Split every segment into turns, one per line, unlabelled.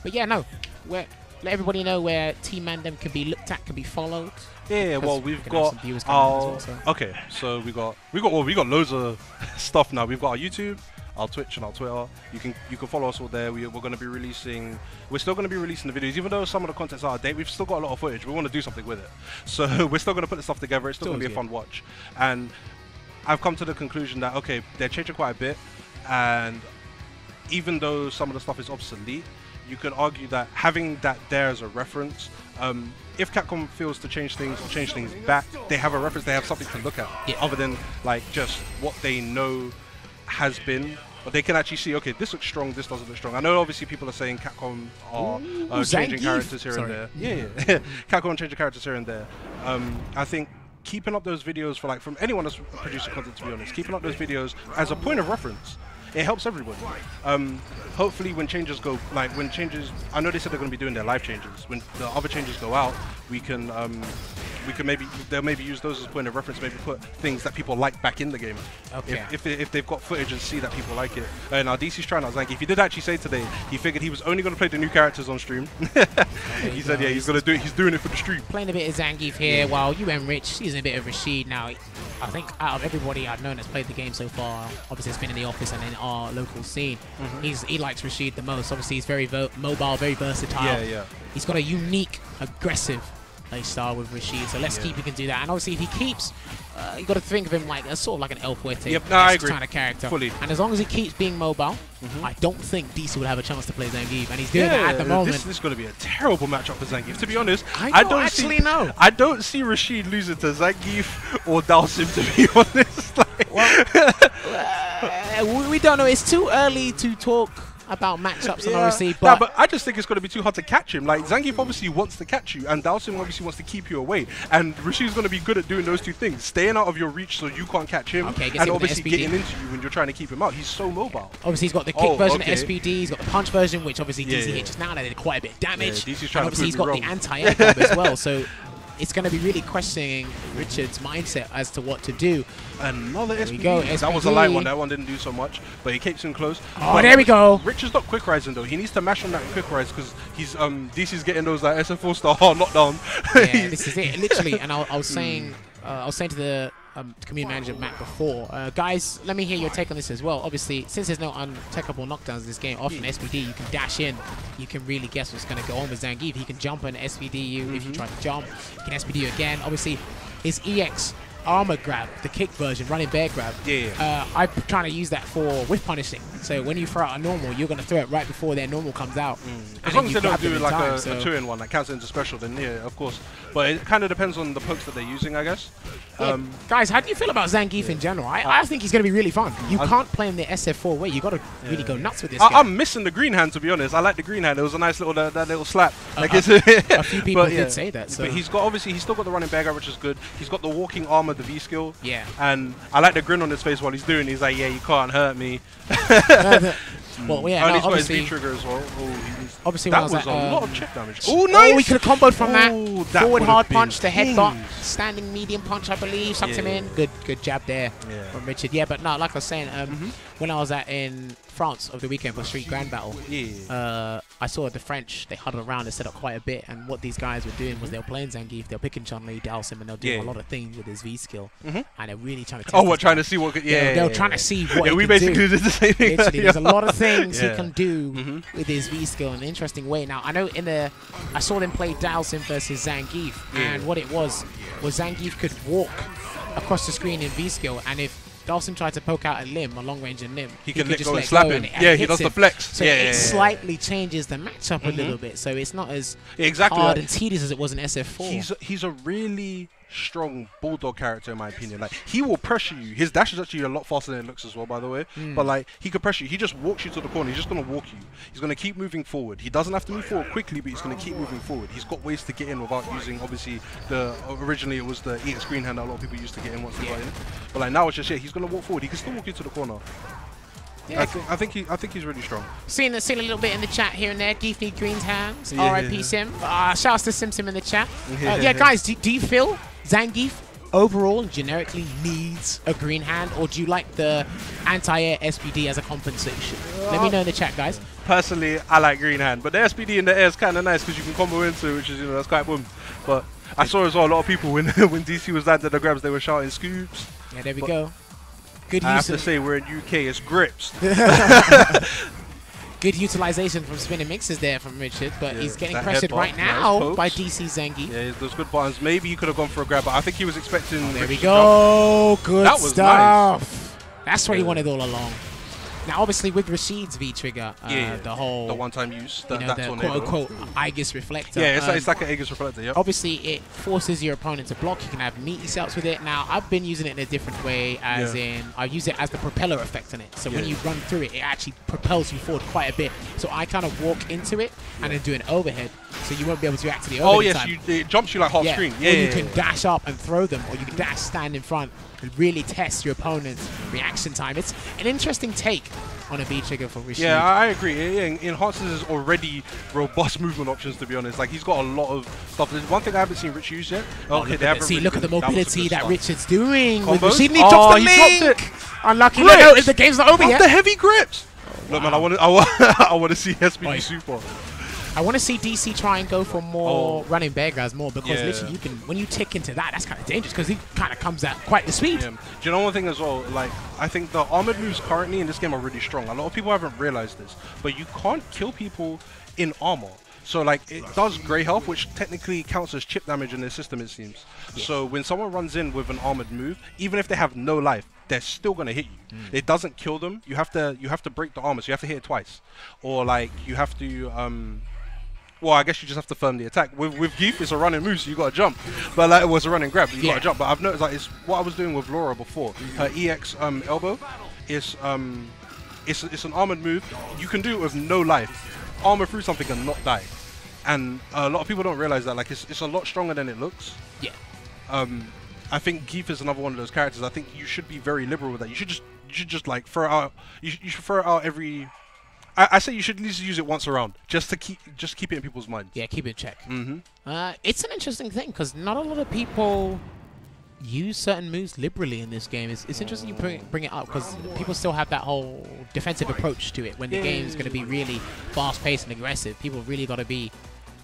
But yeah, no, let everybody know where Team Mandem can be looked at, can be followed.
Yeah, well, we've got our okay. So we got loads of stuff now. We've got our YouTube, our Twitch, and our Twitter. You can follow us all there. We're going to be releasing. We're still going to be releasing the videos, even though some of the content's out of date. We've still got a lot of footage. We want to do something with it, so we're still going to put the stuff together. It's still going to be a fun watch. And I've come to the conclusion that okay, they're changing quite a bit, and even though some of the stuff is obsolete, you could argue that having that there as a reference, if Capcom feels to change things back, they have a reference, they have something to look at, other than like just what they know has been. But they can actually see, okay, this looks strong, this doesn't look strong. I know obviously people are saying Capcom are changing characters here and there. Yeah. Capcom changing characters here and there. I think keeping up those videos for like, from anyone that's producing content, to be honest, keeping up those videos as a point of reference, it helps everybody. Hopefully when changes go, like when changes, I know they said they're going to be doing their live changes. When the other changes go out, we can they'll maybe use those as a point of reference, maybe put things that people like back in the game. Okay. If they've got footage and see that people like it. Now DC's trying out Zangief. He did actually say today, he figured he was only going to play the new characters on stream. He said, yeah, he's going to do it. He's doing it for the stream.
Playing a bit of Zangief here while you and Rich using a bit of Rashid. Now, I think out of everybody I've known that's played the game so far, obviously it's been in the office and in our local scene, he likes Rashid the most. Obviously he's very mobile, very versatile.
Yeah.
He's got a unique, aggressive play style with Rashid, so let's keep he can do that. And obviously if he keeps, you got to think of him like a sort of like an El Fuerte kind of character.
Fully.
And as long as he keeps being mobile, I don't think DC would have a chance to play Zangief, and he's doing that at the moment.
This is going to be a terrible matchup for Zangief. To be honest,
I
don't see Rashid losing to Zangief or Dhalsim, to be honest.
Well, we don't know. It's too early to talk about matchups and obviously, but
I just think it's going to be too hard to catch him. Like Zangief obviously wants to catch you, and Dhalsim obviously wants to keep you away. And Rashid's going to be good at doing those two things: staying out of your reach so you can't catch him, and obviously getting into you when you're trying to keep him out. He's so mobile.
Obviously, he's got the kick version of SPD. He's got the punch version, which obviously DC hit just now. They did quite a bit of damage.
DC's trying
and obviously, he's got the anti-air combo as well. So it's going to be really questioning Richard's mindset as to what to do.
Another SPD. That was a light one. That one didn't do so much, but he keeps him close.
Oh, there we go.
Richard's not quick rising though. He needs to mash on that quick rise because he's DC's getting those like SF4 star knockdown.
Yeah, this is it, literally. And I was saying to the community manager Matt before, guys, let me hear your take on this as well. Obviously, since there's no untechable knockdowns in this game, often SPD you can dash in, you can really guess what's going to go on with Zangief. He can jump and SPD you if you try to jump. He can SPD you again. Obviously, his EX armor grab, the kick version, running bear grab. I'm trying to use that for whiff punishing. So when you throw out a normal, you're going to throw it right before their normal comes out.
As long as they don't do it like a 2-in-1 that counts into special, then yeah, of course. But it kind of depends on the pokes that they're using, I guess.
Guys, how do you feel about Zangief in general? I think he's going to be really fun. You can't play him the SF4 way. You got to really go nuts with this guy.
I'm missing the green hand, to be honest. I like the green hand. It was a nice little that little slap. Like
a few people did say that. So.
But he's got he's still got the running bear grab, which is good. He's got the walking armor, the V skill.
Yeah.
And I like the grin on his face while he's doing it. He's like, yeah, you can't hurt me.
Well, yeah,
he's got his V trigger as well.
Obviously,
that was a lot of chip damage.
Oh, nice! Oh, we could have comboed from that. Forward hard punch, the headbutt, standing medium punch, I believe, sucked him in. Good jab there from Richard. Yeah, but no, like I was saying, when I was in France over the weekend for Street Grand Battle, I saw the French, they huddled around and set up quite a bit, and what these guys were doing was they were playing Zangief, they were picking Chun-Li, Dhalsim, and they were doing a lot of things with his V skill, and they're really trying to test
trying to see what
they were trying to see what he
we
could
basically did the same thing.
Literally, there's a lot of things he can do with his V skill in an interesting way. Now, I know I saw them play Dhalsim versus Zangief, and what it was Zangief could walk across the screen in V skill, and if Dhalsim tried to poke out a limb, a long-range limb,
he can let go and slap him. He does the flex.
So it slightly changes the matchup a little bit, so it's not as hard and tedious as it was in SF4.
He's a really strong bulldog character in my opinion. Like, he will pressure you. His dash is actually a lot faster than it looks as well, by the way. But like, he could pressure you. He just walks you to the corner. He's just gonna walk you. He's gonna keep moving forward. He doesn't have to move forward quickly, but he's gonna keep moving forward. He's got ways to get in without using, obviously, originally it was the EX green hand that a lot of people used to get in once they got in. But like now it's just he's gonna walk forward. He can still walk you to the corner. Yeah, I think he's really strong.
Seen a little bit in the chat here and there. Geef need Green's hands. R.I.P. Sim. Shouts to Sim in the chat. Yeah, guys, do you feel Zangief overall generically needs a green hand, or do you like the anti-air SPD as a compensation? Let me know in the chat, guys.
Personally, I like green hand, but the SPD in the air is kind of nice because you can combo into it, which is, you know, that's quite boom. But I saw as well a lot of people when when DC was landing the grabs, they were shouting scoops.
Yeah, there we go. Good
I
use
have to say, we're in UK, it's grips.
Good utilization from spinning mixes there from Richard, but
Yeah,
he's getting
that
pressured
headbutt,
right
nice
now
pokes.
by DC Zangief.
Yeah, those good buttons. Maybe he could have gone for a grab, but I think he was expecting.
There we go. Good
That was
stuff.
nice.
That's what he wanted all along. Now, obviously, with Rashid's V-trigger, the
one-time use,
you know, the quote-unquote Aegis reflector.
Yeah, it's like an Aegis reflector, yeah.
Obviously, it forces your opponent to block. You can have meaty setups with it. Now, I've been using it in a different way, as in, I use it as the propeller effect on it. So when you run through it, it actually propels you forward quite a bit. So I kind of walk into it and then do an overhead. So you won't be able to react to the overhead time.
It jumps you like half screen.
Or you can dash up and throw them, or you can dash, stand in front, and really test your opponent's reaction time. It's an interesting take on a V-trigger for Rashid.
Yeah, I agree. It enhances his already robust movement options, to be honest. Like, he's got a lot of stuff. There's one thing I haven't seen Rich use yet.
Look at the mobility that Richard's doing
with
Rashid, and he drops the link! Unlucky. No, the game's not over yet.
The heavy grips! Look, man, I want to see SPD Super.
I want to see DC try and go for more running bear guys more, because literally you can, when you tick into that's kind of dangerous, because he kind of comes at quite the speed.
Yeah. Do you know one thing as well? Like, I think the armored moves currently in this game are really strong. A lot of people haven't realized this, but you can't kill people in armor. So like, it does grey health, which technically counts as chip damage in the system, it seems. Yeah. So when someone runs in with an armored move, even if they have no life, they're still gonna hit you. It doesn't kill them. You have to break the armor, so you have to hit it twice, or like you have to well, I guess you just have to firm the attack. With Geef, it's a running move, so you got to jump. But like, it was a running grab, you got to jump. But I've noticed, like, it's what I was doing with Laura before. Her EX elbow is it's an armored move. You can do it with no life. Armor through something and not die. And a lot of people don't realize that. Like, it's a lot stronger than it looks.
Yeah.
I think Geef is another one of those characters. I think you should be very liberal with that. You should just like throw it out. You should throw it out every. I say you should at least use it once around, just to keep it in people's minds.
Yeah, keep it in check. It's an interesting thing, because not a lot of people use certain moves liberally in this game. It's interesting you bring it up, because people still have that whole defensive approach to it. When the game is going to be really fast-paced and aggressive, people really got to be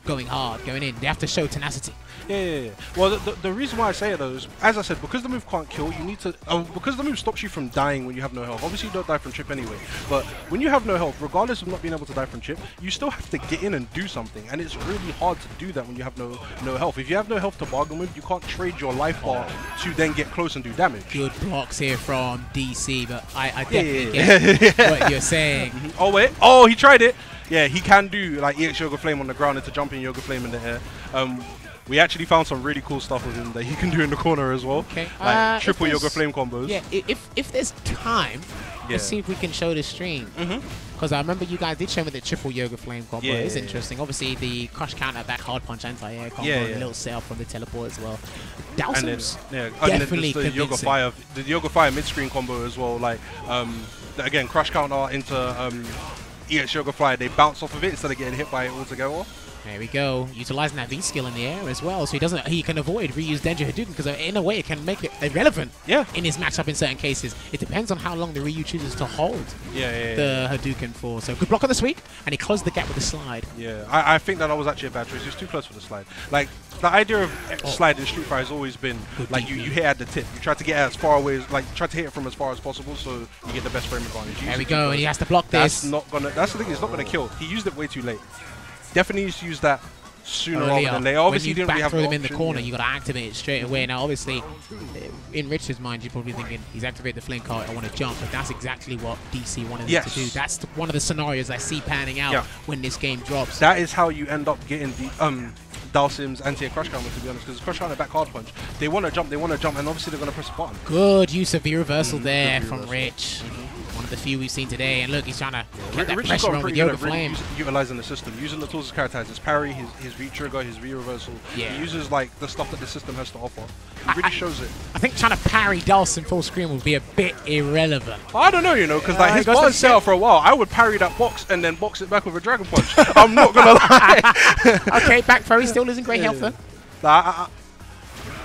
going hard, going in. They have to show tenacity.
Yeah. Well, the reason why I say it though is, as I said, because the move can't kill, you need to because the move stops you from dying when you have no health. Obviously, you don't die from chip anyway, but when you have no health, regardless of not being able to die from chip, you still have to get in and do something, and it's really hard to do that when you have no health. If you have no health to bargain with, you can't trade your life bar to then get close and do damage.
Good blocks here from DC, but I definitely get what you're saying.
Oh wait, oh, he tried it. Yeah, he can do like EX Yoga Flame on the ground into jumping Yoga Flame in the air. We actually found some really cool stuff with him that he can do in the corner as well.
Okay.
Like triple Yoga Flame combos.
Yeah, if there's time, let's see if we can show the stream. Because I remember you guys did show me the triple Yoga Flame combo. It's interesting. Obviously, the crush counter, back hard punch, anti-air combo, and a little setup from the teleport as well. Dhalsim's definitely
the Yoga Fire, mid-screen combo as well. Like, again, crush counter into EX Yoga Fire. They bounce off of it instead of getting hit by it altogether.
There we go, utilizing that V skill in the air as well, so he can avoid reuse Denja Hadouken, because in a way it can make it irrelevant in his matchup in certain cases. It depends on how long the Ryu chooses to hold the Hadouken for. So good block on the sweep, and he closed the gap with the slide.
Yeah, I think that was actually a bad choice. He was too close for the slide. Like, the idea of slide in Street Fighter has always been like you hit at the tip. You try to get as far away, try to hit it from as far as possible, so you get the best frame advantage.
There we go, and he has to block this.
That's the thing. It's not gonna kill. He used it way too late. Definitely needs to use that sooner rather than later. Obviously,
when you
didn't really have
throw them in the corner, you got to activate it straight away. Now, obviously, in Richard's mind, you're probably thinking he's activated the flame card. I want to jump, but that's exactly what DC wanted him to do. That's one of the scenarios I see panning out when this game drops.
That is how you end up getting the Dhalsim's anti-air crush counter, to be honest, because crush counter back hard punch. They want to jump, and obviously they're going to press a button.
Good use of V-reversal there from Rich. One of the few we've seen today, and look, he's trying to get that pressure on with Yoga Flame.
Utilizing the system, using the tools as characters, his parry, his V-trigger, his V-reversal. He uses like the stuff that the system has to offer. He really shows it.
I think trying to parry Dhalsim full screen would be a bit irrelevant.
I don't know, because like his box set out for a while. I would parry that box and then box it back with a Dragon Punch. I'm not gonna lie.
Okay, back throw. He's still losing great health though.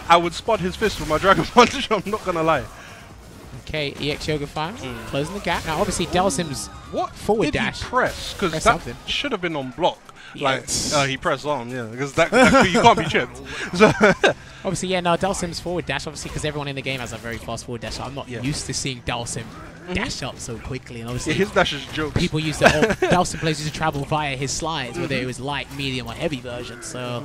I would spot his fist with my Dragon Punch. I'm not gonna lie.
Okay, EX Yoga Fire, closing the gap. Now, obviously, Dhalsim's forward dash.
He press? Because that
something.
should have been on block.
Yeah.
Like, he pressed on, yeah, because that you can't be chipped. So
obviously, yeah, no, Dhalsim's forward dash, obviously, because everyone in the game has a very fast forward dash. So I'm not used to seeing Dhalsim dash up so quickly. And obviously,
his dash is jokes.
People used to, Dhalsim players used to travel via his slides, whether it was light, medium, or heavy version. So,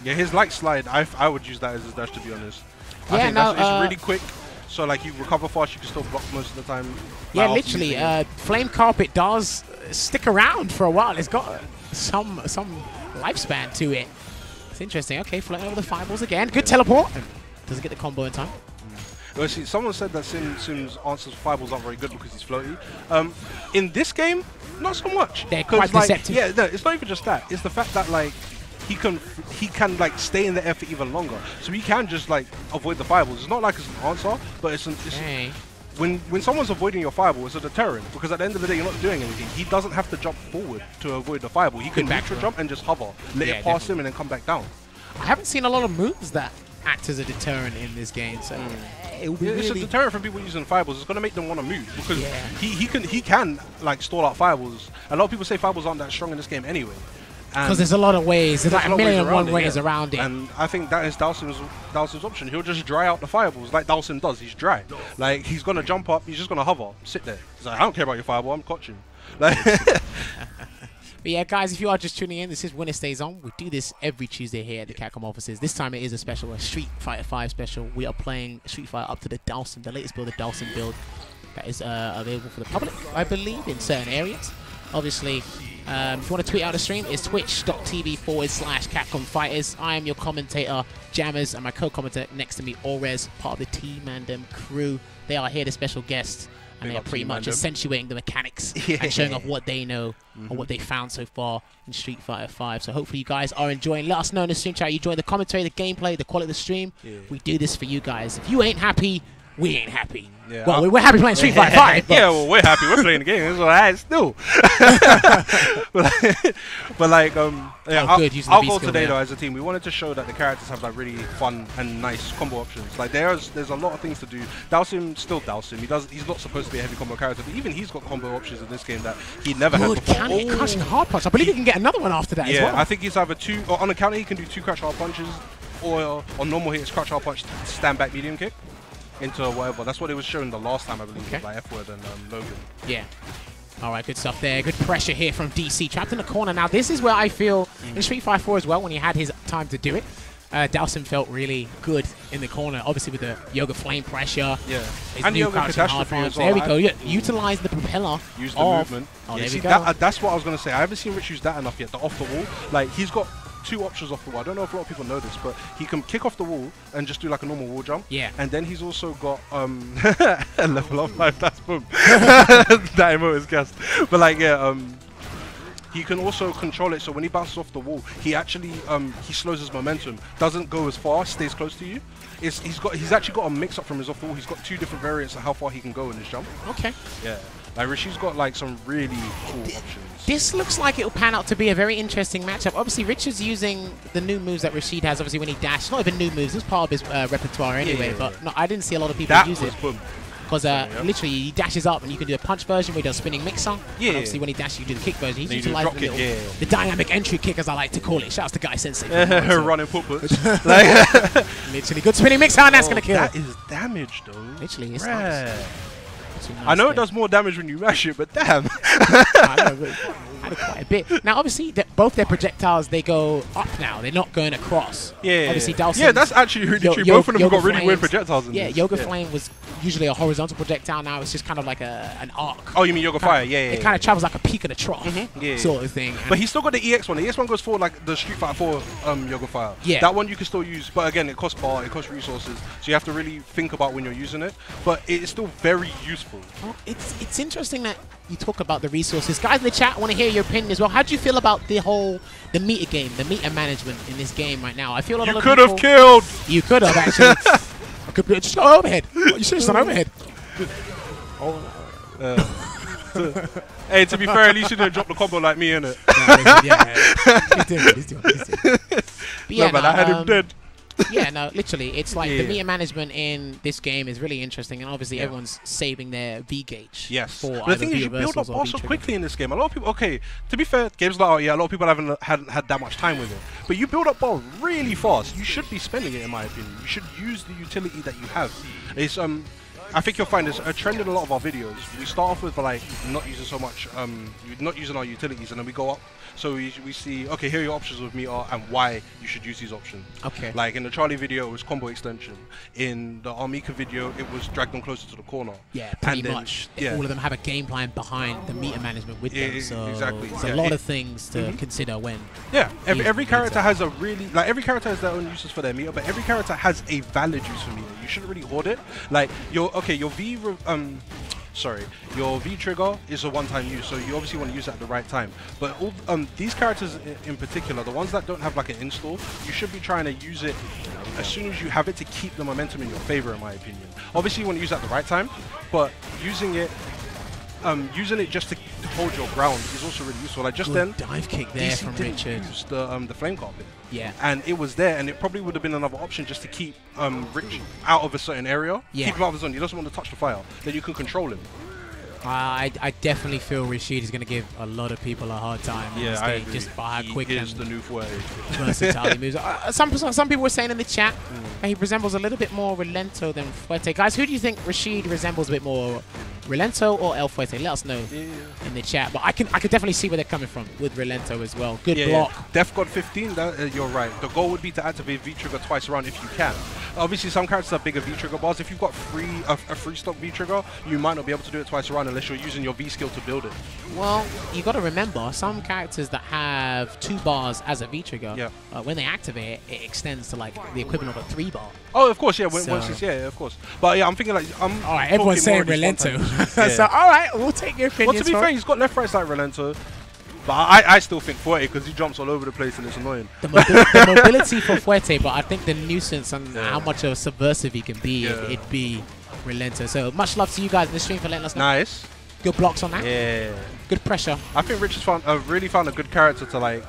yeah, his light slide, I would use that as his dash, to be honest.
Yeah,
I think it's really quick. So, like, you recover fast, you can still block most of the time.
Yeah, literally. Flame Carpet does stick around for a while. It's got some lifespan to it. It's interesting. Okay, floating over the fireballs again. Good teleport. Doesn't get the combo in time.
Well, see, someone said that Sim's answers fireballs aren't very good because he's floaty. In this game, not so much.
They're quite deceptive.
Yeah, no, it's not even just that. It's the fact that, like, he can like stay in the air for even longer, so he can just like avoid the fireballs. It's not like it's an answer, but it's when someone's avoiding your fireball, it's a deterrent, because at the end of the day you're not doing anything. He doesn't have to jump forward to avoid the fireball. He can neutral jump and just hover, let it pass him, and then come back down.
I haven't seen a lot of moves that act as a deterrent in this game, so it will be
it's a deterrent from people using fireballs. It's going to make them want to move, because he can like stall out fireballs. A lot of people say fireballs aren't that strong in this game anyway.
Because there's a lot of ways. There's like a million and one ways around it.
And I think that is Dhalsim's option. He'll just dry out the fireballs like Dhalsim does. He's dry. Like, he's going to jump up. He's just going to hover. Sit there. He's like, I don't care about your fireball. I'm catching. Like
but yeah, guys, if you are just tuning in, this is Winner Stays On. We do this every Tuesday here at the Capcom offices. This time it is a special, a Street Fighter 5 special. We are playing Street Fighter up to the Dhalsim, the latest build, the Dhalsim build that is available for the public, I believe, in certain areas. Obviously, if you want to tweet out the stream, it's twitch.tv/Capcom Fighters. I am your commentator, Jammers, and my co-commentator next to me, Orez, part of the Team Mandem crew. They are here, the special guests, and they are pretty much accentuating the mechanics and showing off what they know or what they found so far in Street Fighter 5. So hopefully you guys are enjoying. Let us know in the stream chat. You enjoy the commentary, the gameplay, the quality of the stream. We do this for you guys. If you ain't happy, we ain't happy. Yeah, well, we're happy playing Street Fighter 5.
Yeah, well, we're happy. We're playing the game. It's alright still. but like, our goal today, though, as a team, we wanted to show that the characters have like really fun and nice combo options. Like, there's a lot of things to do. Dhalsim, still Dhalsim. He's not supposed to be a heavy combo character, but even he's got combo options in this game that he never had before.
Crushing hard punch. I believe he can get another one after that as well.
Yeah, I think he's either two, or on a counter he can do 2 crush hard punches, or on normal hits, crush hard punch, stand back medium kick into whatever. That's what it was showing the last time, I believe, with like F-Word and Logan. Yeah.
All right, good stuff there. Good pressure here from DC. Trapped in the corner. Now, this is where I feel in Street Fighter 4 as well, when he had his time to do it, Dhalsim felt really good in the corner, obviously with the Yoga Flame pressure.
Yeah.
His
and
new
Yoga Catastrophe as well.
There we go. Yeah, utilize the propeller.
Use the movement.
Oh, there we go.
That's what I was going to say. I haven't seen Rich use that enough yet, the off the wall. Like, he's got 2 options off the wall. I don't know if a lot of people know this, but he can kick off the wall and just do like a normal wall jump.
Yeah.
And then he's also got level up life. That's boom. That emote is gassed. But like, yeah, he can also control it. So when he bounces off the wall, he actually he slows his momentum. Doesn't go as far. Stays close to you. He's actually got a mix up from his off the wall. He's got 2 different variants of how far he can go in his jump.
Okay.
Yeah. Like, Rashid's got like some really cool options.
This looks like it'll pan out to be a very interesting matchup. Obviously, Richard's using the new moves that Rashid has. Obviously, when he dashes, not even new moves. It's part of his repertoire anyway. But no, I didn't see a lot of people use it. Because literally, he dashes up and you can do a punch version where he does spinning mixer. Yeah. And obviously, when he dashes, you do the kick version. He's utilizing the dynamic entry kick, as I like to call it. Shouts to Guy Sensei.
Running put-puts.
Literally, good spinning mixer, and that's going to kill.
That is damage, though.
Literally, it's nice.
I know it does more damage when you mash it, but damn.
I know, but quite a bit. Now, obviously, both their projectiles, they go up now. They're not going across.
Yeah.
Obviously, Dhalsim.
Yeah, that's actually really true. Both of them have got really weird projectiles in this.
Yoga Flame was usually a horizontal projectile. Now it's just kind of like an arc.
Oh, you mean Yoga Fire? Yeah.
It kind of travels like a peak of the trough sort of thing.
But he's still got the EX one. The EX one goes forward like the Street Fighter 4 Yoga Fire.
Yeah.
That one you can still use, but again, it costs bar, it costs resources, so you have to really think about when you're using it. But it's still very useful.
Well, it's interesting that you talk about the resources. Guys in the chat, I want to hear your opinion as well. How do you feel about the meta game, the meta management in this game right now? I feel a lot of people...
You could have killed!
You could have, actually. I could just go overhead. You should have done overhead.
Hey, to be fair, at least you didn't drop the combo like me, innit?
Yeah. He's doing it.
But yeah, I had him dead.
Yeah, no, literally, it's like the meter management in this game is really interesting, and obviously everyone's saving their V gauge.
Yes,
for
but the thing is, you build up bar so quickly in this game. A lot of people, okay, to be fair, games like, oh yeah, a lot of people hadn't had that much time with it, but you build up bar really fast. You should be spending it, in my opinion. You should use the utility that you have. It's I think you'll find this a trend in a lot of our videos. We start off with like not using so much, not using our utilities, and then we go up. So we see, okay, here are your options with meter and why you should use these options.
Okay.
Like in the Charlie video, it was combo extension. In the Armika video, it was drag them closer to the corner.
Yeah, pretty much. Yeah. All of them have a game plan behind the meter management with them. So
exactly.
There's a lot of things to consider when.
Yeah, every character has a really, like every character has their own uses for their meter, but every character has a valid use for meter. You shouldn't really hoard it. Like your your V trigger is a one-time use, so you obviously want to use it at the right time. But all these characters in particular, the ones that don't have like an install, you should be trying to use it as soon as you have it to keep the momentum in your favor, in my opinion. Obviously you want to use it at the right time, but using it just to hold your ground is also really useful. Like just then,
dive kick there from Richard.
Use the flame carpet.
Yeah.
And it was there, and it probably would have been another option just to keep Rich out of a certain area.
Yeah.
Keep him out of the zone. He doesn't want to touch the fire. Then you can control him.
I definitely feel Rashid is going to give a lot of people a hard time.
Yeah, I agree.
Just by how quick
he is the new way.
versatile he moves. Some people were saying in the chat he resembles a little bit more Relento than Fuerte. Guys, who do you think Rashid resembles a bit more, Relento or El Fuerte? Let us know in the chat. But I could definitely see where they're coming from with Relento as well. Good block.
Yeah. Def God 15, you're right. The goal would be to activate V-Trigger twice around if you can. Obviously, some characters have bigger V-Trigger bars. If you've got a free stock V-Trigger, you might not be able to do it twice around unless you're using your V-skill to build it.
Well, you got to remember, some characters that have 2 bars as a V-Trigger, when they activate it, it extends to like the equivalent of a 3 bar.
Oh, of course, yeah. Once it's, of course. But yeah, I'm thinking like, all
right, everyone's saying Relento. So, all right, we'll take your opinion.
Well, to be fair, he's got left, right side Relento. But I still think Fuerte because he jumps all over the place and it's annoying.
The mobility for Fuerte, but I think the nuisance and how much of a subversive he can be, it'd be Relento. So much love to you guys in the stream for letting us know.
Nice.
Good blocks on that.
Yeah.
Good pressure.
I think Rich has really found a good character to like,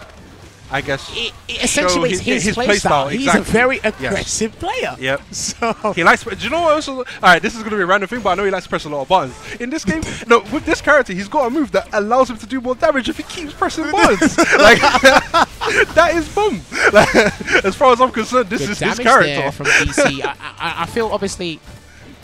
I guess,
it accentuates his playstyle. He's a very aggressive player.
Yep.
So
he likes. Do you know what? Also, all right, this is going to be a random thing, but I know he likes to press a lot of buttons. In this game, no, with this character, he's got a move that allows him to do more damage if he keeps pressing buttons. Like that is boom. Like, as far as I'm concerned, this is his character.
There from DC. I feel obviously,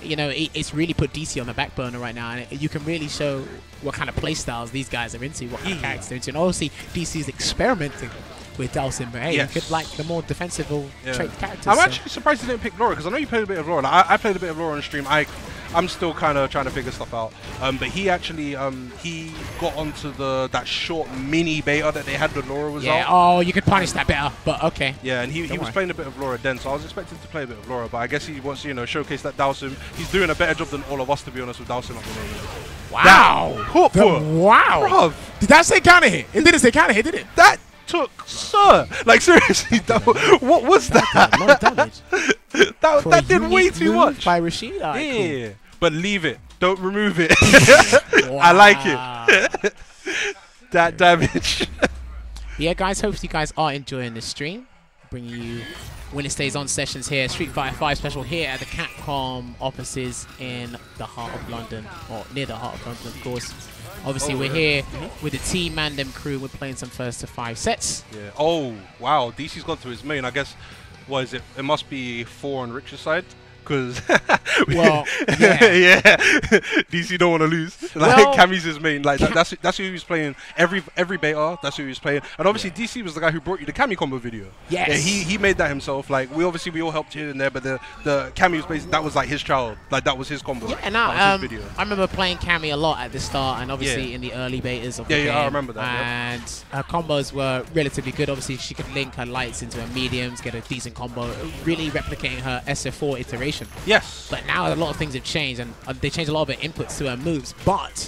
you know, it's really put DC on the back burner right now, and you can really show what kind of playstyles these guys are into, what kind of characters they're into, and obviously DC is experimenting with Dhalsim, but hey, you could like the more defensive trait characters.
I'm actually surprised you didn't pick Laura, because I know you played a bit of Laura. Like, I played a bit of Laura on stream. I'm still kind of trying to figure stuff out. But he actually he got onto that short mini beta that they had when Laura was out.
Oh, you could punish that better, but okay.
Yeah, and he was playing a bit of Laura then, so I was expecting to play a bit of Laura, but I guess he wants to, you know, showcase that Dhalsim. He's doing a better job than all of us, to be honest, with Dhalsim up the moment.
Wow! Wow!
Bruv.
Did that say counter hit? It didn't say counter hit, did it?
That took, like seriously, what was that?
A lot of damage.
that did way too much.
By Rashid? Cool.
But leave it. Don't remove it. I like it. That damage.
Yeah, guys, hopefully you guys are enjoying this stream. Bringing you WinnerStaysOn Sessions here, Street Fighter 5 special here at the Capcom offices in the heart of London, or near the heart of London, of course. Obviously, we're here with the Team Mandem crew. We're playing some first to 5 sets. Yeah.
Oh, wow. DC's gone to his main. I guess, what is it? It must be 4 on Rich's side. Because DC don't want to lose. Like Cammy's his main. Like that's who he was playing every beta. That's who he was playing. And obviously DC was the guy who brought you the Cammy combo video.
Yes.
Yeah, he made that himself. Like we all helped here and there, but the Cammy was basically, that was like his child. Like that was his combo.
Yeah, and I remember playing Cammy a lot at the start, and obviously in the early betas of the game.
Yeah, I remember that.
And her combos were relatively good. Obviously, she could link her lights into her mediums, get a decent combo, really replicating her SF4 iteration.
Yes.
But now a lot of things have changed, and they changed a lot of her inputs to her moves. But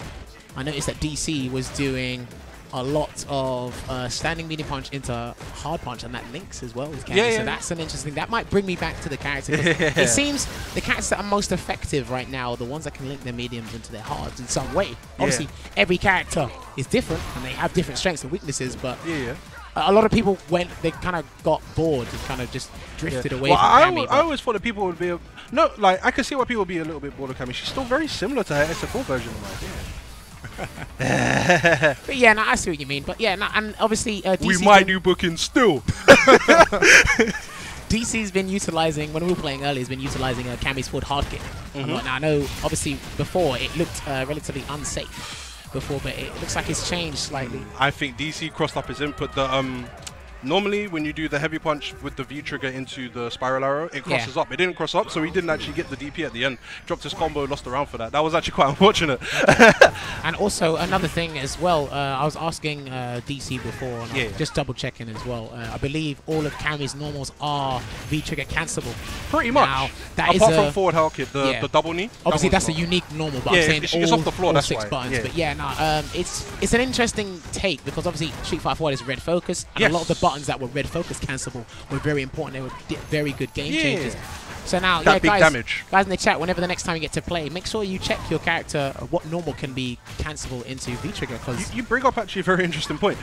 I noticed that DC was doing a lot of standing medium punch into hard punch, and that links as well with Cammy. So that's an interesting. That might bring me back to the character. It seems the characters that are most effective right now are the ones that can link their mediums into their hards in some way. Obviously, every character is different, and they have different strengths and weaknesses. But a lot of people they kind of got bored and kind of just drifted away
well,
from Cammy.
I always thought that people would be no, like I could see why people would be a little bit bored of Cammy. She's still very similar to her SF4 version, in my opinion.
But yeah, no, I see what you mean. But yeah, no, and obviously DC
we might do bookings still.
DC's been utilizing, when we were playing earlier, has been utilizing Cammy's forward hard kick. Now I know, obviously, before it looked relatively unsafe before, but it looks like it's changed slightly.
I think DC crossed up his input. Normally, when you do the heavy punch with the V trigger into the spiral arrow, it crosses up. It didn't cross up, so he didn't actually get the DP at the end. Dropped his combo, lost the round for that. That was actually quite unfortunate.
And also, another thing as well, I was asking DC before, and just double checking as well. I believe all of Cammy's normals are V trigger cancelable.
Pretty much.
Now, that
apart
is
from forward hell kick, the double knee.
Obviously, that's a unique normal, but I'm saying
it's off the floor, that's
6
why.
buttons. But yeah, no, it's an interesting take because obviously Street Fighter 4 is red focus, and a lot of the buttons that were red focus cancelable were very important. They were very good game changes. So now,
that big damage.
Guys in the chat, whenever the next time you get to play, make sure you check your character what normal can be cancelable into V-Trigger. Because
you bring up actually a very interesting point.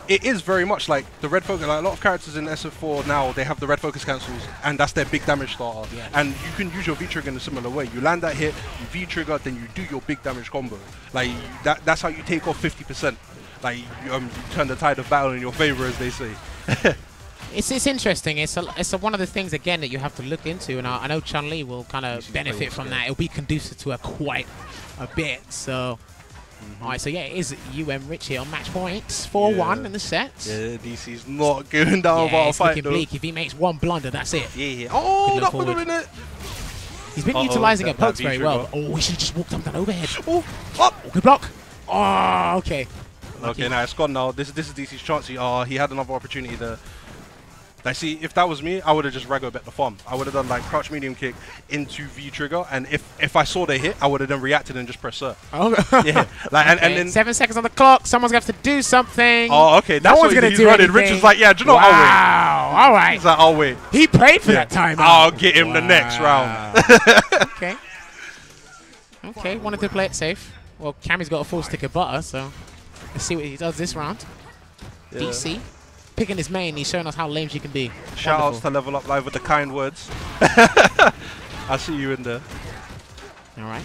It is very much like the red focus. Like a lot of characters in SF4 now, they have the red focus cancels, and that's their big damage starter. And you can use your V-Trigger in a similar way. You land that hit, you V-Trigger, then you do your big damage combo. Like that's how you take off 50%. Like you turn the tide of battle in your favor, as they say.
It's interesting. It's one of the things again that you have to look into, and I know Chun-Li will kind of benefit from that. It'll be conducive to her quite a bit. So, all right. So yeah, it is Rich here on match points, 4-1 in the set.
Yeah, DC's not going down without a fight.
Looking bleak. If he makes one blunder, that's it.
Oh, that would have been it.
He's been utilizing her pokes very well. Oh, she just walked up that overhead. Oh, good block. Oh, okay.
Okay, now it's gone now. This is DC's chance. He had another opportunity there. Like, see, if that was me, I would have just Rago bet the farm. I would have done like crouch medium kick into V trigger, and if I saw they hit, I would have then reacted and just press sir. Yeah, like and then
7 seconds on the clock. Someone's gonna have to do something.
Oh, okay, that's what he's running. Rich is like, yeah, do you know what?
Wow, all right.
He's like, I'll wait.
He prayed for that time.
I'll get him the next round.
Okay, wanted to play it safe. Well, Cammy's got a full stick of butter, so let's see what he does this round. DC. Picking his main, he's showing us how lame she can be.
Shout outs to Level Up Live with the kind words. I see you in there.
Alright.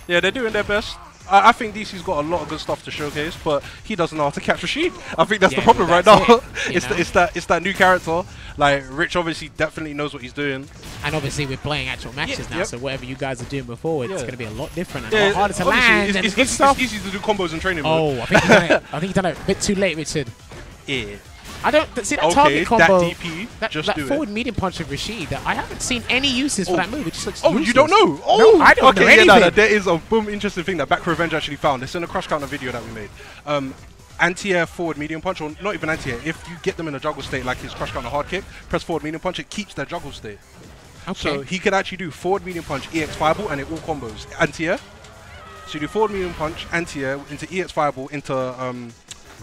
Yeah, they're doing their best. I think DC's got a lot of good stuff to showcase, but he doesn't know how to catch Rashid. I think that's the problem right now. It's that new character. Like, Rich obviously definitely knows what he's doing.
And obviously we're playing actual matches now, so whatever you guys are doing before, it's going to be a lot different and a lot harder to land.
It's easy to do combos in training mode.
I think he's done it. I think he's done it a bit too late, Richard.
Yeah.
I don't see that target combo.
That DP,
that forward medium punch of Rashid. I haven't seen any uses for that move. It just looks.
Oh, useless. You don't know? Oh,
no, I don't know anything.
No, there is a boom interesting thing that Back Revenge actually found. It's in a crush counter video that we made. Anti-air forward medium punch, or not even anti-air. If you get them in a juggle state like his crush counter hard kick, press forward medium punch. It keeps their juggle state. Okay. So he could actually do forward medium punch, EX fireball, and it all combos anti-air. So you do forward medium punch, anti-air into EX fireball into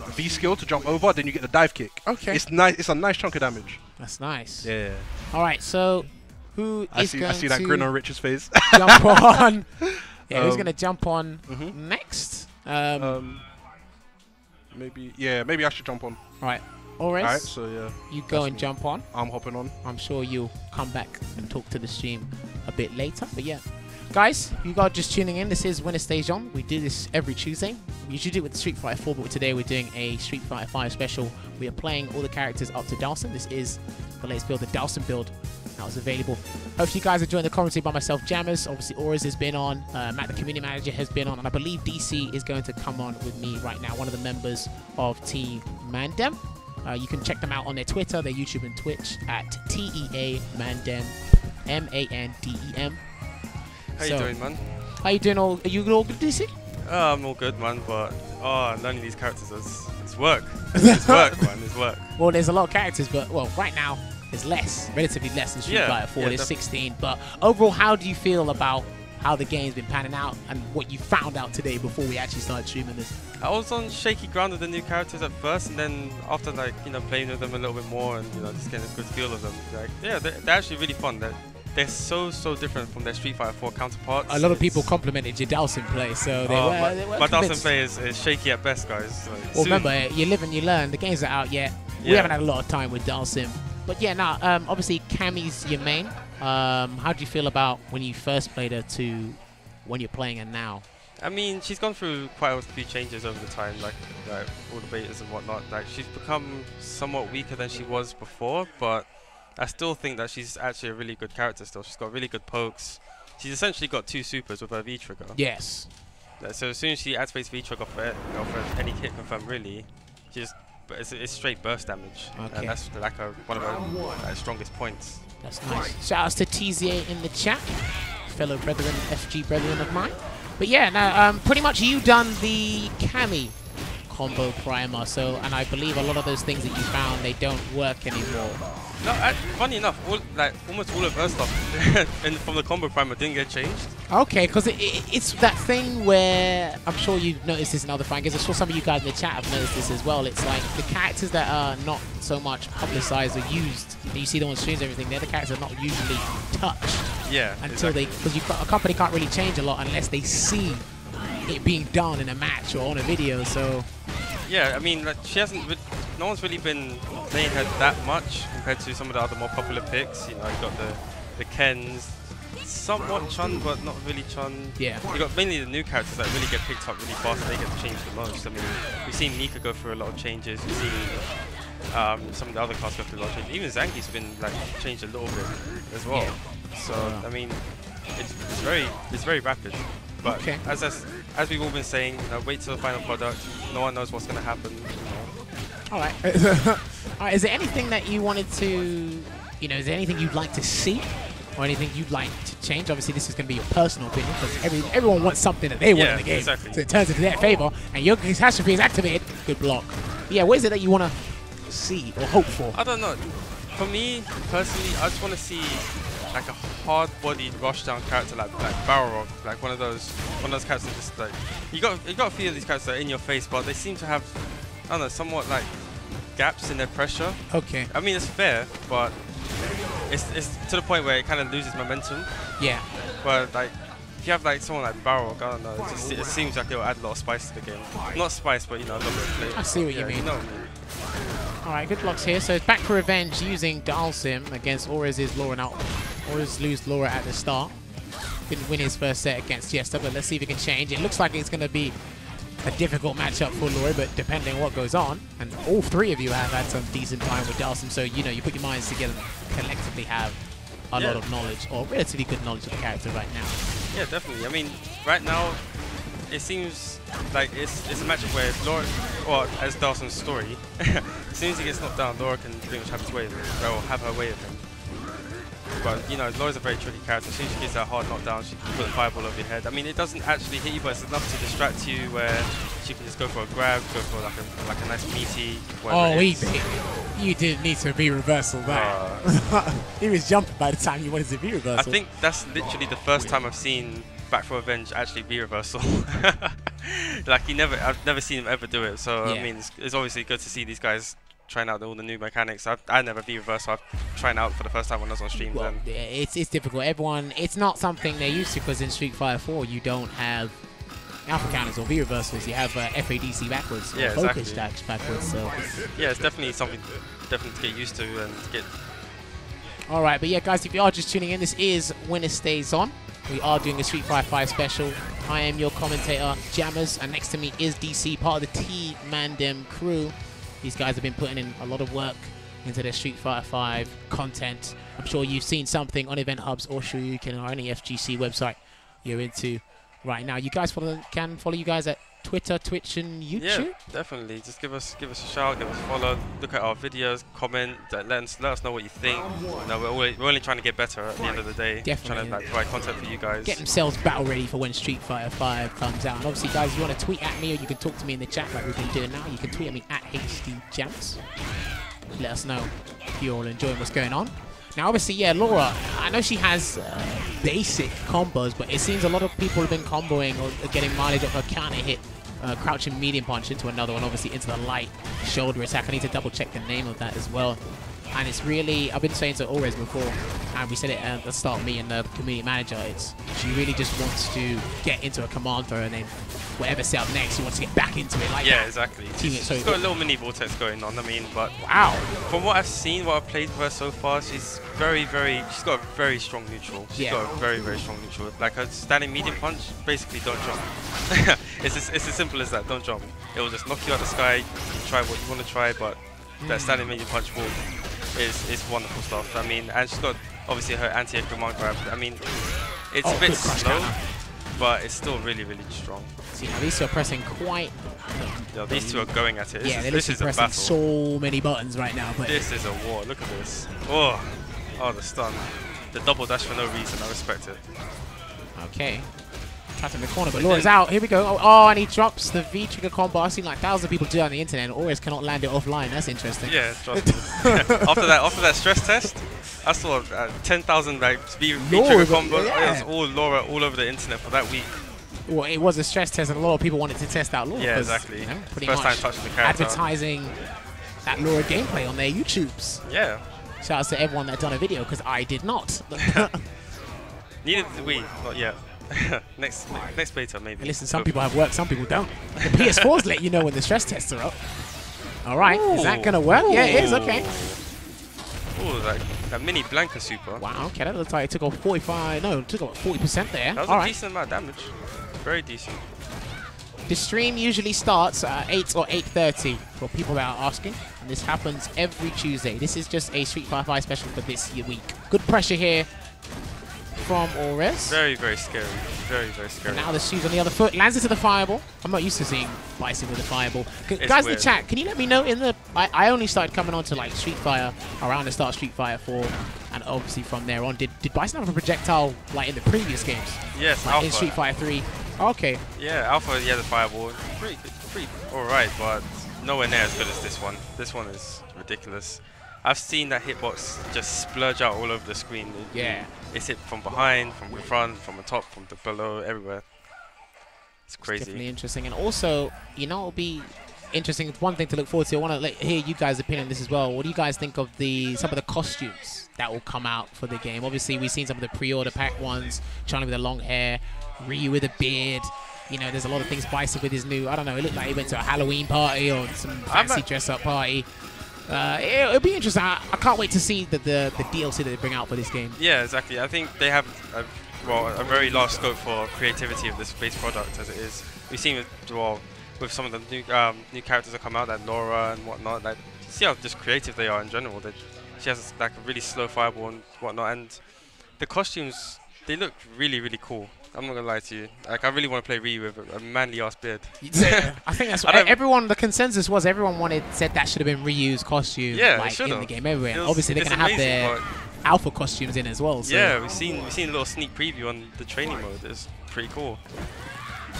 V skill to jump over, then you get the dive kick.
Okay.
It's nice. It's a nice chunk of damage.
That's nice.
Yeah.
All right. So who is going to...
I see that grin on Rich's face.
Jump on. Yeah, who's going to jump on next?
Maybe I should jump on.
All right. Ores,
all right, so yeah.
You go and jump on.
I'm hopping on.
I'm sure you'll come back and talk to the stream a bit later. But yeah. Guys, you guys just tuning in. This is WinnerStaysOn. We do this every Tuesday. We usually do it with Street Fighter 4, but today we're doing a Street Fighter 5 special. We are playing all the characters up to Dhalsim. This is the latest build, the Dhalsim build that was available. Hope you guys are enjoying the commentary by myself, Jammers. Obviously, Auras has been on. Matt, the community manager, has been on. And I believe DC is going to come on with me right now, one of the members of Team Mandem. You can check them out on their Twitter, their YouTube and Twitch at TEA Mandem, MANDEM.
How you doing, man?
How you doing? Are you all good, DC?
I'm all good, man, but learning these characters is work. It's work, man, it's work.
Well, there's a lot of characters, but right now there's relatively less than Street Fighter 4. There's 16. But overall, how do you feel about how the game's been panning out and what you found out today before we actually started streaming this?
I was on shaky ground with the new characters at first, and then after playing with them a little bit more and just getting a good feel of them, they're actually really fun. they're so different from their Street Fighter 4 counterparts.
A lot of people complimented your Dhalsim play, so they were
my Dhalsim play is shaky at best, guys. Like,
well, remember, you live and you learn. The games are out yet. We haven't had a lot of time with Dhalsim. But yeah, now, obviously, Cammy's your main. How do you feel about when you first played her to when you're playing her now?
I mean, she's gone through quite a few changes over the time, like all the betas and whatnot. Like, she's become somewhat weaker than she was before, but I still think that she's actually a really good character still. She's got really good pokes. She's essentially got 2 supers with her V-trigger.
Yes.
So as soon as she activates V-trigger for any hit confirm, really, it's straight burst damage.
Okay.
And that's like one of her strongest points.
That's nice. Shout outs to TZA in the chat, fellow brethren, FG brethren of mine. But yeah, now pretty much you done the Cammy combo primer, so, and I believe a lot of those things that you found, they don't work anymore.
No, funny enough, almost all of her stuff from the combo primer didn't get changed.
Okay, because it's that thing where I'm sure you've noticed this in other fan games. I'm sure some of you guys in the chat have noticed this as well. It's like the characters that are not so much publicized or used, and you see them on streams and everything, they're the characters that are not usually touched.
Yeah,
until because a company can't really change a lot unless they see it being done in a match or on a video. So
yeah, I mean, like, no one's really been playing her that much compared to some of the other more popular picks. You know, you got the Kens, somewhat Chun, but not really Chun.
Yeah.
You got mainly the new characters that really get picked up really fast. They get changed the most. I mean, we've seen Mika go through a lot of changes. We've seen some of the other cars go through a lot of changes. Even Zangief's been like changed a little bit as well. Yeah. So I mean, it's very rapid. But
okay.
As we've all been saying, wait till the final product. No one knows what's going to happen.
All right. All right. Is there anything that you wanted to, is there anything you'd like to see, or anything you'd like to change? Obviously, this is going to be your personal opinion, because everyone wants something that they want in the game,
exactly.
So it turns into their favor, and your catastrophe is activated. Good block. But yeah, what is it that you want to see or hope for?
I don't know. For me personally, I just want to see like a hard-bodied rush-down character like Balrog, like one of those characters just like you got a few of these characters that are in your face, but they seem to have, I don't know, somewhat like gaps in their pressure.
Okay.
I mean, it's fair, but it's to the point where it kind of loses momentum.
Yeah.
But like, if you have like someone like Balrog, I don't know, it seems like it'll add a lot of spice to the game. Not spice, but a little bit of flavor.
I see what you mean.
You know what I mean.
Alright, good blocks here. So it's back for revenge using Dhalsim against Aurez's Laura now. Aurez lose Laura at the start. Didn't win his first set against Jester, but let's see if it can change. It looks like it's going to be a difficult matchup for Laura, but depending on what goes on. And all 3 of you have had some decent time with Dhalsim, so you put your minds together and collectively have a lot of knowledge, or relatively good knowledge of the character right now.
Yeah, definitely. I mean, right now, it seems like it's a matchup where Laura, or as Dhalsim's story, as soon as he gets knocked down, Laura can pretty much have his way with him, or have her way with him. But Laura's a very tricky character. As soon as she gets that hard knockdown, she can put a fireball over your head. I mean, it doesn't actually hit you, but it's enough to distract you where she can just go for a grab, go for like a nice meaty.
Oh, you didn't need to be reversal that. He was jumping by the time you wanted to be reversal.
I think that's literally the first time I've seen Back for Revenge actually be reversal. Like I've never seen him ever do it. So I mean, it's obviously good to see these guys trying out all the new mechanics. I never be reversal. I've tried out for the first time when I was on stream.
Well, yeah, it's difficult. It's not something they're used to, because in Street Fighter 4 you don't have alpha counters or V reversals. You have FADC backwards, or focus dash backwards. So
yeah, it's definitely something to get used to and get.
All right, but yeah, guys, if you are just tuning in, this is Winner Stays On. We are doing a Street Fighter 5 special. I am your commentator, Jammers, and next to me is DC, part of the T Mandem crew. These guys have been putting in a lot of work into their Street Fighter 5 content. I'm sure you've seen something on Event Hubs or Shoryuken or any FGC website you're into right now. You guys can follow you guys at Twitter, Twitch, and YouTube?
Yeah, definitely. Just give us a shout, give us a follow, look at our videos, comment, let us know what you think. We're only trying to get better at the end of the day.
Definitely.
Trying to provide content for you guys.
Get themselves battle ready for when Street Fighter 5 comes out. And obviously, guys, if you want to tweet at me, or you can talk to me in the chat like we've been doing now, you can tweet at me at HDJams. Let us know if you're all enjoying what's going on. Now, obviously, yeah, Laura, I know she has basic combos, but it seems a lot of people have been comboing or getting mileage off her counter hit, crouching medium punch into another one, obviously into the light shoulder attack. I need to double check the name of that as well. and it's really, I've been saying to Always before, and we said it at the start, me and the community manager, she really just wants to get into a command throw, and then whatever set up next, she wants to get back into it like that.
Yeah, exactly. She's got a little mini vortex going on, I mean, but
wow.
From what I've seen, what I've played with her so far, she's she's got a very strong neutral. She's got a very, very strong neutral. Like her standing medium punch, basically don't jump. It's as simple as that, don't jump. It will just knock you out of the sky, try what you want to try, but that standing medium punch will is wonderful stuff. I mean, and she's got obviously her anti-air command grab. I mean, it's a bit slow, but it's still really, really strong.
See, now these two are pressing quite...
Yeah, these two are going at it.
This is pressing so many buttons right now. But
this is a war. Look at this. Oh, the stun. The double dash for no reason. I respect it.
Okay. Trapped in the corner, but Laura's out. Here we go. Oh, and he drops the V-trigger combo. I've seen like thousands of people do it on the internet and always cannot land it offline. That's interesting.
Yeah, trust me. after that stress test, I saw 10,000 like V-trigger combo. Yeah. It was all Laura all over the internet for that week.
Well, it was a stress test, and a lot of people wanted to test out Laura.
Yeah, exactly.
You know, pretty
First
much
time touching the character.
Advertising that Laura gameplay on their YouTubes.
Yeah.
Shout out to everyone that done a video, because I did not.
Neither did we, not yet. next beta, maybe.
Hey, listen, some people have work, some people don't. The PS4s let you know when the stress tests are up. All right, is that going to work? Yeah, it is, okay.
Oh, that mini Blanca super.
Wow, okay, that looks like it took off 45, no, it took off 40% there.
That was a decent amount of damage. Very decent.
The stream usually starts at 8 or 8:30 for people that are asking, and this happens every Tuesday. This is just a Street Fighter 5 special for this week. Good pressure here from Ores.
Very, very scary. Very, very scary.
And now the shoes on the other foot. Lands into the fireball. I'm not used to seeing Bison with the fireball. Guys in the chat, can you let me know in the... I only started coming on to like Street Fighter around the start of Street Fighter 4. And obviously from there on, did Bison have a projectile like in the previous games?
Yes,
like
Alpha.
In Street Fighter 3. Okay.
Yeah, Alpha, yeah, the fireball. Pretty alright, but nowhere near as good as this one. This one is ridiculous. I've seen that hitbox just splurge out all over the screen. It's hit from behind, from the front, from the top, from the below, everywhere. It's crazy.
It's definitely interesting. And also, you know, it'll be interesting. It's one thing to look forward to. I want to hear you guys' opinion on this as well. What do you guys think of some of the costumes that will come out for the game? Obviously, we've seen some of the pre-order pack ones. Chun-Li with the long hair, Ryu with a beard. You know, there's a lot of things. Bison with his new, I don't know, it looked like he went to a Halloween party or some fancy dress-up party. It'll be interesting. I can't wait to see the DLC that they bring out for this game.
Yeah, exactly. I think they have a very large scope for creativity of this base product as it is. We've seen with some of the new characters that come out, like Laura and whatnot. Like, see how just creative they are in general. She has like a really slow fireball and whatnot, and the costumes, they look really, really cool. I'm not gonna lie to you. Like, I really want to play Ryu with a manly ass beard.
Yeah, I think that's what everyone. The consensus was everyone said that should have been Ryu's costume.
Yeah,
like in the game everywhere. And obviously they're gonna have their alpha costumes in as well. So.
Yeah, we've seen a little sneak preview on the training mode. It's pretty cool.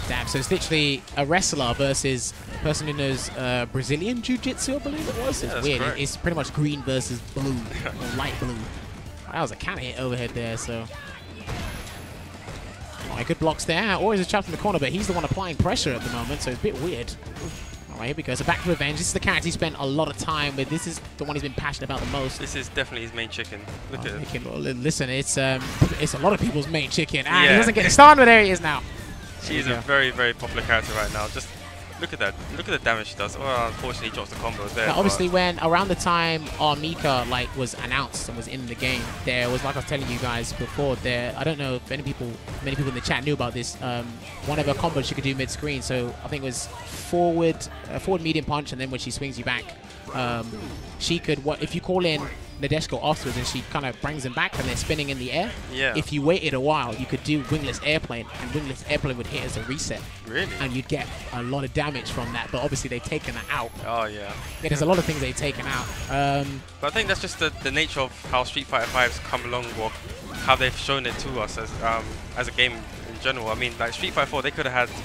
Damn, so it's literally a wrestler versus a person who knows Brazilian Jiu-Jitsu, I believe it was. It's weird. It's pretty much green versus blue, or light blue. That was a kind of hit overhead there, so. Alright, good blocks there. Always a trapped in the corner, but he's the one applying pressure at the moment, so it's a bit weird. Alright, here we go. So back to revenge. This is the character he spent a lot of time with. This is the one he's been passionate about the most.
This is definitely his main chicken. Look at him.
Well, listen, it's a lot of people's main chicken. And he doesn't get it started, but there he is now.
She's a very, very popular character right now. Just look at that. Look at the damage she does. Well, unfortunately, he drops the combo there.
Now, obviously, when around the time Armika was announced and was in the game, there was, like I was telling you guys before, I don't know if many people in the chat knew about this. One of her combos she could do mid-screen. So I think it was forward medium punch, and then when she swings you back, she could. If you call in Nadeshko afterwards and she kind of brings them back and they're spinning in the air.
Yeah.
If you waited a while, you could do wingless airplane, and wingless airplane would hit as a reset.
Really?
And you'd get a lot of damage from that, but obviously they've taken that out.
Oh, yeah.
Yeah, there's a lot of things they've taken out.
But I think that's just the nature of how Street Fighter 5's come along, or how they've shown it to us as a game in general. I mean, like Street Fighter 4, they could have had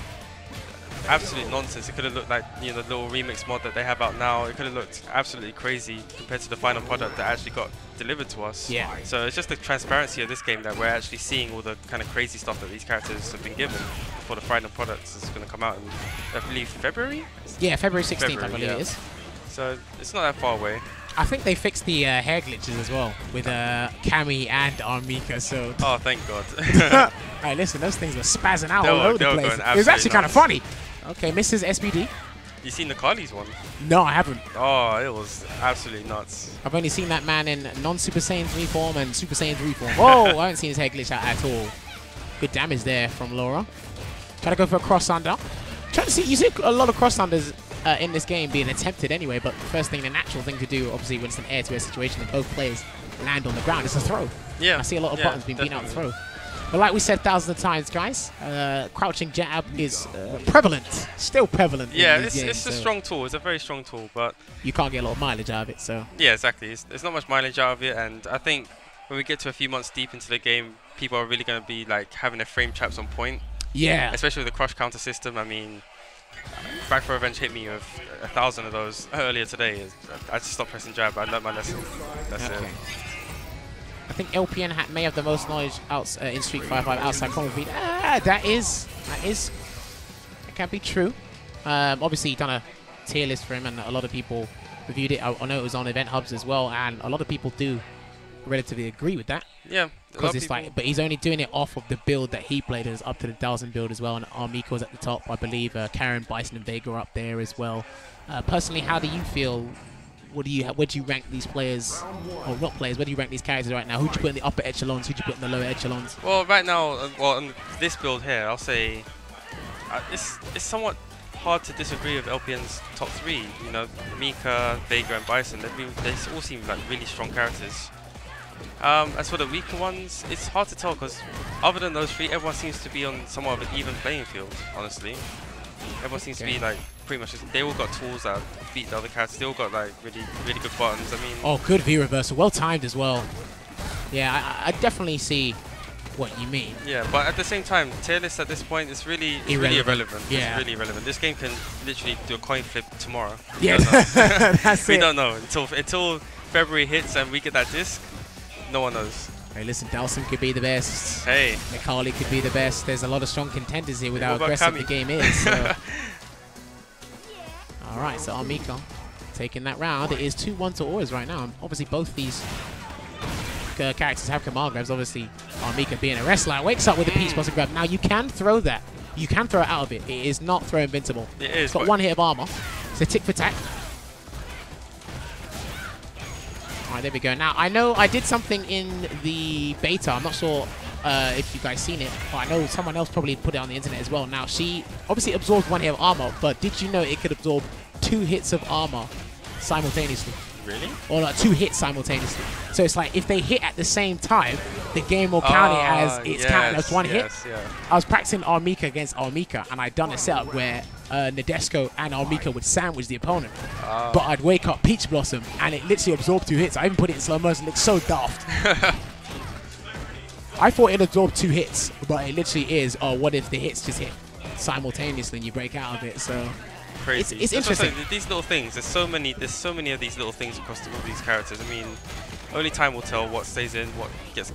absolute nonsense. It could have looked like, you know, the little remix mod that they have out now. It could have looked absolutely crazy compared to the final product that actually got delivered to us.
Yeah.
So it's just the transparency of this game that we're actually seeing all the kind of crazy stuff that these characters have been given before the final product is going to come out in, I believe, February?
Yeah, February 16th, I believe it is.
So it's not that far away.
I think they fixed the hair glitches as well with Cammy and Armika. So.
Oh, thank God.
Alright, listen, those things were spazzing out all over the place. It was actually kind of funny. Okay, Mrs. SBD.
You seen the Carly's one?
No, I haven't.
Oh, it was absolutely nuts.
I've only seen that man in non-Super Saiyan 3 form and Super Saiyan 3 form. Whoa, I haven't seen his hair glitch out at all. Good damage there from Laura. Try to go for a cross under. Trying to see, you see a lot of cross unders in this game being attempted anyway, but the first thing, the natural thing to do, obviously, when it's an air-to-air situation and both players land on the ground, is a throw.
Yeah.
I see a lot of buttons being beaten out the throw. But like we said thousands of times, guys, crouching jab is prevalent, still prevalent.
Yeah,
in these games,
it's a strong tool. It's a very strong tool, but
you can't get a lot of mileage out of it. So
yeah, exactly. There's not much mileage out of it, and I think when we get to a few months deep into the game, people are really going to be like having their frame traps on point.
Yeah,
especially with the crush counter system. I mean, Back for Revenge hit me with 1,000 of those earlier today. I just stopped pressing jab. I learned my lesson. That's it.
I think LPN may have the most knowledge in Street Fighter 5 outside common feed. That can be true. Obviously, you've done a tier list for him, and a lot of people reviewed it. I know it was on event hubs as well, and a lot of people do relatively agree with that.
Yeah,
because it's like, but he's only doing it off of the build that he played, as up to the Dhalsim build as well, and Armika was at the top, I believe. Karen, Bison, and Vega are up there as well. Personally, how do you feel? Where do you rank these players, or not players? Where do you rank these characters right now? Who do you put in the upper echelons? Who do you put in the lower echelons?
Well, right now, well, on this build here, I'll say it's somewhat hard to disagree with LPN's top three. You know, Mika, Vega, and Bison. They all seem like really strong characters. As for the weaker ones, it's hard to tell because other than those three, everyone seems to be on somewhat of an even playing field. Honestly, everyone seems to be like pretty much. They all got tools that beat the other characters. They all got like really good buttons. I mean,
oh, good V reversal, well timed as well. Yeah, I definitely see what you mean.
Yeah, but at the same time, tier list at this point is really irrelevant.
Yeah,
it's really irrelevant. This game can literally do a coin flip tomorrow.
Yeah, that's
we don't know until February hits and we get that disc. No one knows.
Hey, listen, Dhalsim could be the best.
Hey,
Mikali could be the best. There's a lot of strong contenders here with how aggressive the game is. So. All right, so Armika taking that round. It is 2-1 to Auras right now. Obviously, both these characters have command grabs. Obviously, Armika being a wrestler wakes up with a peach buzzer grab. Now, you can throw that. You can throw it out of it. It is not throw invincible.
It is.
It's got one hit of armor. It's a tick for tack. All right, there we go. Now, I know I did something in the beta. I'm not sure if you guys seen it, but I know someone else probably put it on the internet as well. Now, she obviously absorbs one hit of armor, but did you know it could absorb 2 hits of armor simultaneously?
Really?
Or like 2 hits simultaneously. So it's like if they hit at the same time, the game will count it as it's counted as one hit.
Yeah.
I was practicing Armika against Armika, and I'd done a setup where Nadesco and Armika would sandwich the opponent. But I'd wake up Peach Blossom, and it literally absorbed 2 hits. I even put it in slow motion. It looked so daft. I thought it absorbed 2 hits, but it literally is, oh, what if the hits just hit simultaneously and you break out of it? So
crazy.
It's interesting.
These little things. There's so many of these little things across all these characters. I mean, only time will tell what stays in, what gets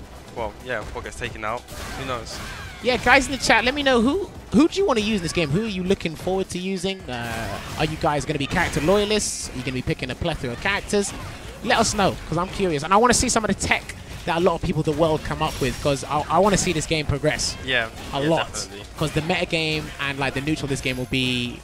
taken out. Who knows?
Yeah, guys in the chat, let me know who do you want to use in this game? Who are you looking forward to using? Are you guys going to be character loyalists? Are you going to be picking a plethora of characters? Let us know, because I'm curious. And I want to see some of the tech that a lot of people in the world come up with, because I want to see this game progress.
Yeah,
a lot. Because the meta game and like the neutral of this game will be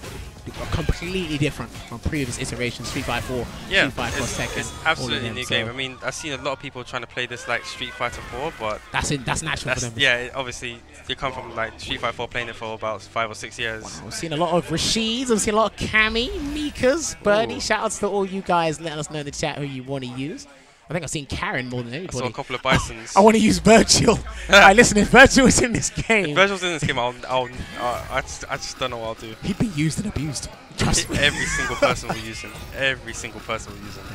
completely different from previous iterations. Street Fighter 4,
yeah,
Street Fighter Cross Tekken.
It's absolutely a new game. I mean, I've seen a lot of people trying to play this like Street Fighter 4, but
that's natural for them.
Yeah, obviously you come from like Street Fighter 4 playing it for about 5 or 6 years.
Wow, I've seen a lot of Rashids, I've seen a lot of Cammy, Mikas, Birdie. Shoutouts to all you guys. Let us know in the chat who you want to use. I think I've seen Karen more than anybody.
I saw a couple of Bisons.
I want to use Virtual. Listen, if Virtual is in this game.
If Virtual's in this game, I just don't know what I'll do.
He'd be used and abused. Trust me.
Every single person will use him. Every single person will use him.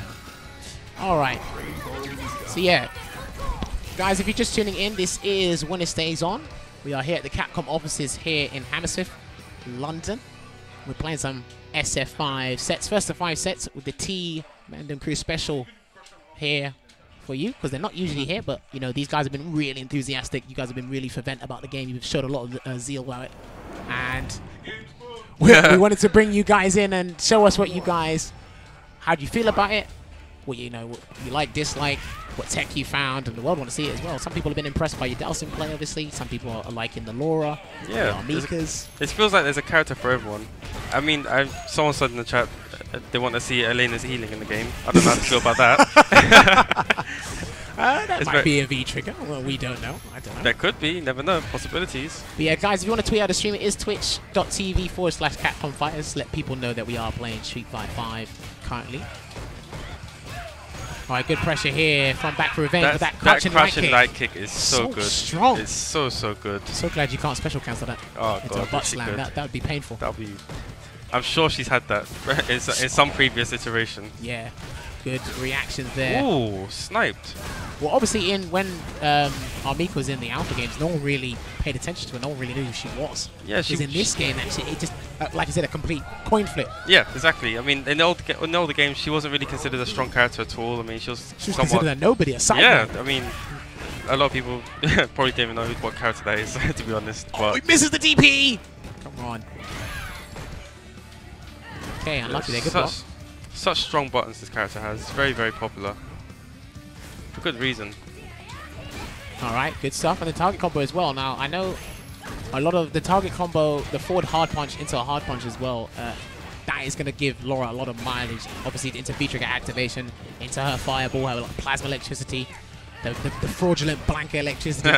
All right. So yeah, guys, if you're just tuning in, this is WinnerStaysOn. We are here at the Capcom offices here in Hammersmith, London. We're playing some SF5 sets. First of 5 sets with the T Mandem Crew special here for you, because they're not usually here, but you know, these guys have been really enthusiastic. You guys have been really fervent about the game. You've showed a lot of zeal about it, and we wanted to bring you guys in and show us what you guys, how do you feel about it, what you like, dislike, what tech you found, and the world want to see it as well. Some people have been impressed by your Dhalsim play, obviously. Some people are liking the Laura, the Mikas.
It feels like there's a character for everyone. I mean, someone said in the chat they want to see Elena's healing in the game. I don't know how to feel about that.
That might be a V trigger. Well, we don't know. I don't know.
That could be. You never know. Possibilities.
But yeah, guys, if you want to tweet out the stream, it is twitch.tv/Capcom Fighters. Let people know that we are playing Street Fighter 5 currently. All right, good pressure here from Back for Revenge. That crouching
light kick is so good.
Strong.
It's so good.
So glad you can't special cancel that.
Oh
God, a butt slam. That would be painful.
That would be. I'm sure she's had that in some previous iteration.
Yeah. Good reactions there.
Ooh, sniped.
Well, obviously, when Armika was in the alpha games, no one really paid attention to her. No one really knew who she was.
Yeah, she
was in this game. Actually, it just, like I said, a complete coin flip.
Yeah, exactly. I mean, in the older games, she wasn't really considered a strong character at all. I mean, she was
considered a nobody, a side.
Yeah, I mean, a lot of people probably didn't even know what character that is, to be honest.
Oh, he misses the DP! Come on. Okay, unlucky there. Good block.
Such strong buttons this character has. It's very, very popular. For good reason.
Alright, good stuff. And the target combo as well. Now, I know a lot of the target combo, the forward hard punch into a hard punch as well, that is going to give Laura a lot of mileage. Obviously, into V-trigger activation, into her fireball, her plasma electricity, the fraudulent blanket electricity.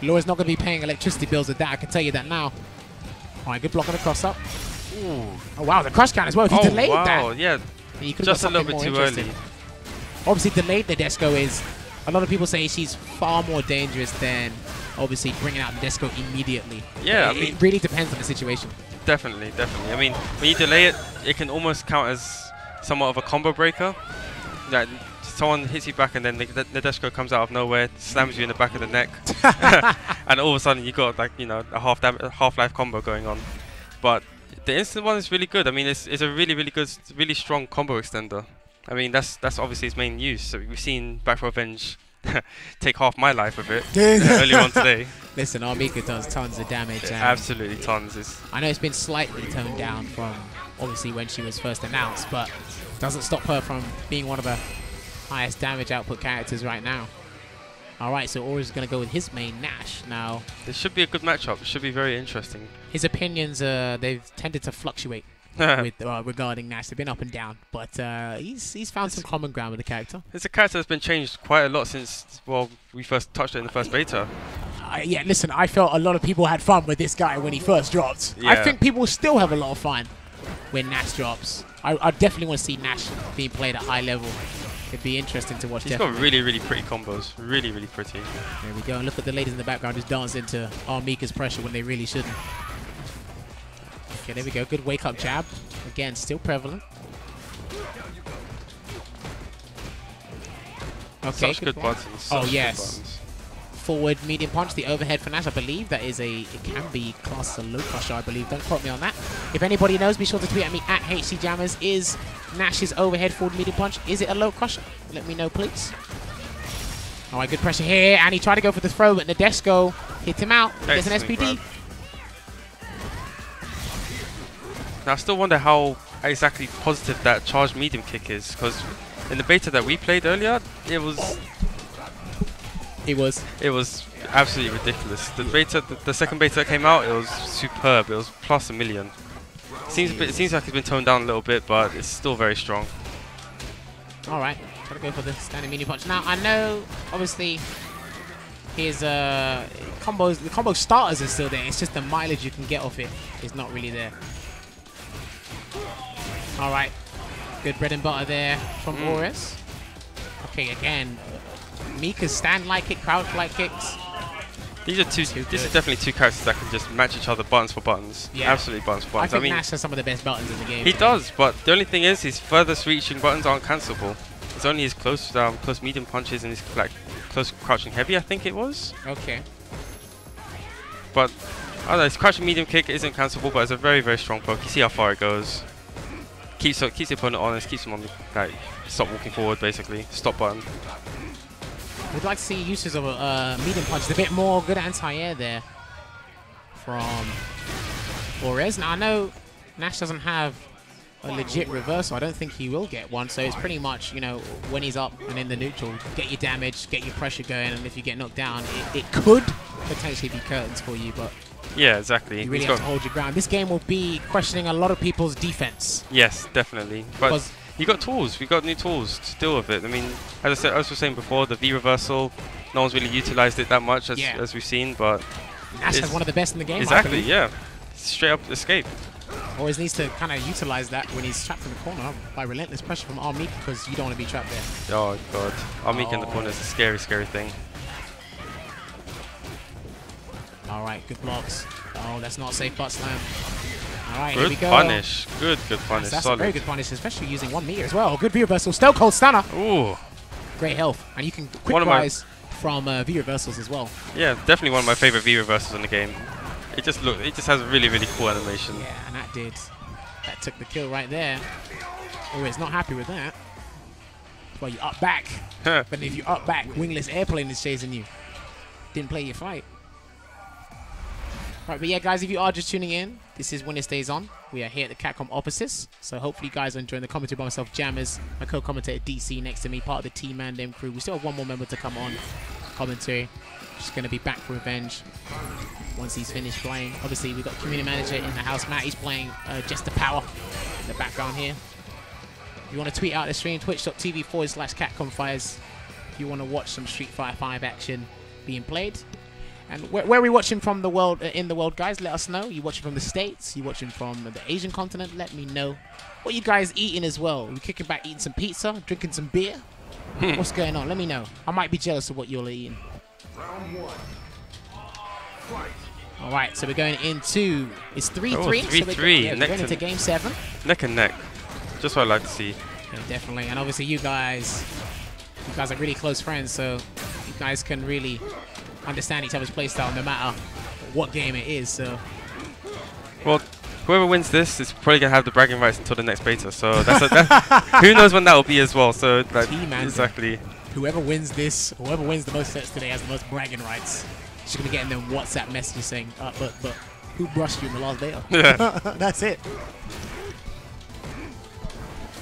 Laura's not going to be paying electricity bills with that, I can tell you that now. Alright, good block on the cross-up.
Ooh.
Oh wow, the crush count as well. If you delayed that,
yeah, just a little bit too early.
Obviously, delayed Nadeshiko is. A lot of people say she's far more dangerous than obviously bringing out Nadeshiko immediately.
Yeah,
it really depends on the situation.
Definitely. I mean, when you delay it, it can almost count as somewhat of a combo breaker. Like someone hits you back and then Nadeshiko comes out of nowhere, slams you in the back of the neck, and all of a sudden you got like a half-life combo going on. But the instant one is really good. I mean, it's a really good, really strong combo extender. I mean, that's obviously its main use. So we've seen Back for Revenge take half my life of it earlier on today.
Listen, Armika does tons of damage.
Absolutely tons.
I know it's been slightly toned down from obviously when she was first announced, but doesn't stop her from being one of the highest damage output characters right now. Alright, so Aura's going to go with his main, Nash. Now,
this should be a good matchup. It should be very interesting.
His opinions, they've tended to fluctuate with, regarding Nash. They've been up and down, but he's found some common ground with the character.
It's a character that's been changed quite a lot since, well, we first touched it in the first beta.
Yeah, listen, I felt a lot of people had fun with this guy when he first dropped. Yeah. I think people still have a lot of fun when Nash drops. I definitely want to see Nash being played at high level. It'd be interesting to watch.
He's got really pretty combos. Really pretty.
There we go. And look at the ladies in the background just dancing to Armika's pressure when they really shouldn't. Okay, there we go. Good wake-up jab. Again, still prevalent. Okay,
such good buttons.
Oh, yes. Forward medium punch, the overhead for Nash. I believe that is it can be classed as a low crusher, I believe. Don't quote me on that. If anybody knows, be sure to tweet at me at HCJammers. Is Nash's overhead forward medium punch, is it a low crusher? Let me know, please. All right, good pressure here. And he tried to go for the throw, but Nadeshiko hit him out. Gets an SPD.
Grab. Now, I still wonder how exactly positive that charged medium kick is, because in the beta that we played earlier, it was absolutely ridiculous. The second beta that came out, it was superb. It was plus 1,000,000. It seems like it's been toned down a little bit, but it's still very strong.
All right, try to go for the standing medium punch. Now I know, obviously, his the combo starters are still there. It's just the mileage you can get off it is not really there. All right, good bread and butter there from Aura's. Okay, again. Mika's stand light kick, crouch light kicks.
These are these are definitely two characters that can just match each other buttons for buttons. Yeah. Absolutely buttons for buttons.
I think Nash has some of the best buttons in the game.
He does, but the only thing is his furthest reaching buttons aren't cancelable. It's only his close medium punches and his like close crouching heavy, I think it was.
Okay.
But I don't know, his crouching medium kick isn't cancelable, but it's a very strong poke. You see how far it goes. Keeps the opponent honest, keeps him on the like stop walking forward basically. Stop button.
We'd like to see uses of a medium punch. A bit more good anti-air there from Aura's. Now, I know Nash doesn't have a legit reversal. I don't think he will get one. So it's pretty much, you know, when he's up and in the neutral, get your damage, get your pressure going, and if you get knocked down, it could potentially be curtains for you, but
yeah, exactly.
You really have to hold your ground. This game will be questioning a lot of people's defense.
Yes, definitely. But you got tools. We got new tools to deal with it. I mean, as I was saying before, the V reversal, no one's really utilized it that much as we've seen, but
Nash has one of the best in the game.
Exactly, yeah. Straight up escape.
Always needs to kind of utilize that when he's trapped in the corner by relentless pressure from Armik, because you don't want to be trapped there.
Oh god, Armik in the corner is a scary, scary thing.
All right, good blocks. Oh, that's not a safe butt slam. All right,
good
here we go.
Punish. Good punish.
That's
solid.
a very good punish, especially using 1 meter as well. Good V reversal. Stone Cold Stunner.
Ooh.
Great health. And you can quick rise from V reversals as well.
Yeah, definitely one of my favorite V reversals in the game. It just has a really, really cool animation.
Yeah, and that took the kill right there. Oh, it's not happy with that. Well, you up back. But if you up back, wingless airplane is chasing you. Didn't play your fight. Right, but yeah, guys, if you are just tuning in, this is WinnerStaysOn. We are here at the Capcom offices, so hopefully you guys are enjoying the commentary by myself, Jammers, my co-commentator DC next to me, part of the Team Mandem crew. We still have one more member to come on commentary. Just going to be back for revenge once he's finished playing. Obviously, we've got community manager in the house, Matt. He's playing Just the Power in the background here. If you want to tweet out the stream, twitch.tv/CapcomFires. If you want to watch some Street Fighter 5 action being played. And where are we watching from the world, in the world, guys? Let us know. You watching from the States? You watching from the Asian continent? Let me know. What you guys eating as well? You kicking back, eating some pizza, drinking some beer? What's going on? Let me know. I might be jealous of what you're eating.
Round 1. Fight.
All right, so we're going into, it's 3-3.
Oh, 3-3.
Yeah, we're going into game 7.
Neck and neck. Just what I like to see.
Yeah, definitely. And obviously you guys are really close friends, so you guys can really understand each other's playstyle no matter what game it is. So,
well, whoever wins this is probably gonna have the bragging rights until the next beta. So who knows when that will be as well. So like, exactly.
Whoever wins this, whoever wins the most sets today has the most bragging rights. She's gonna get in them WhatsApp messages saying, but who brushed you in the last beta?
Yeah.
That's it.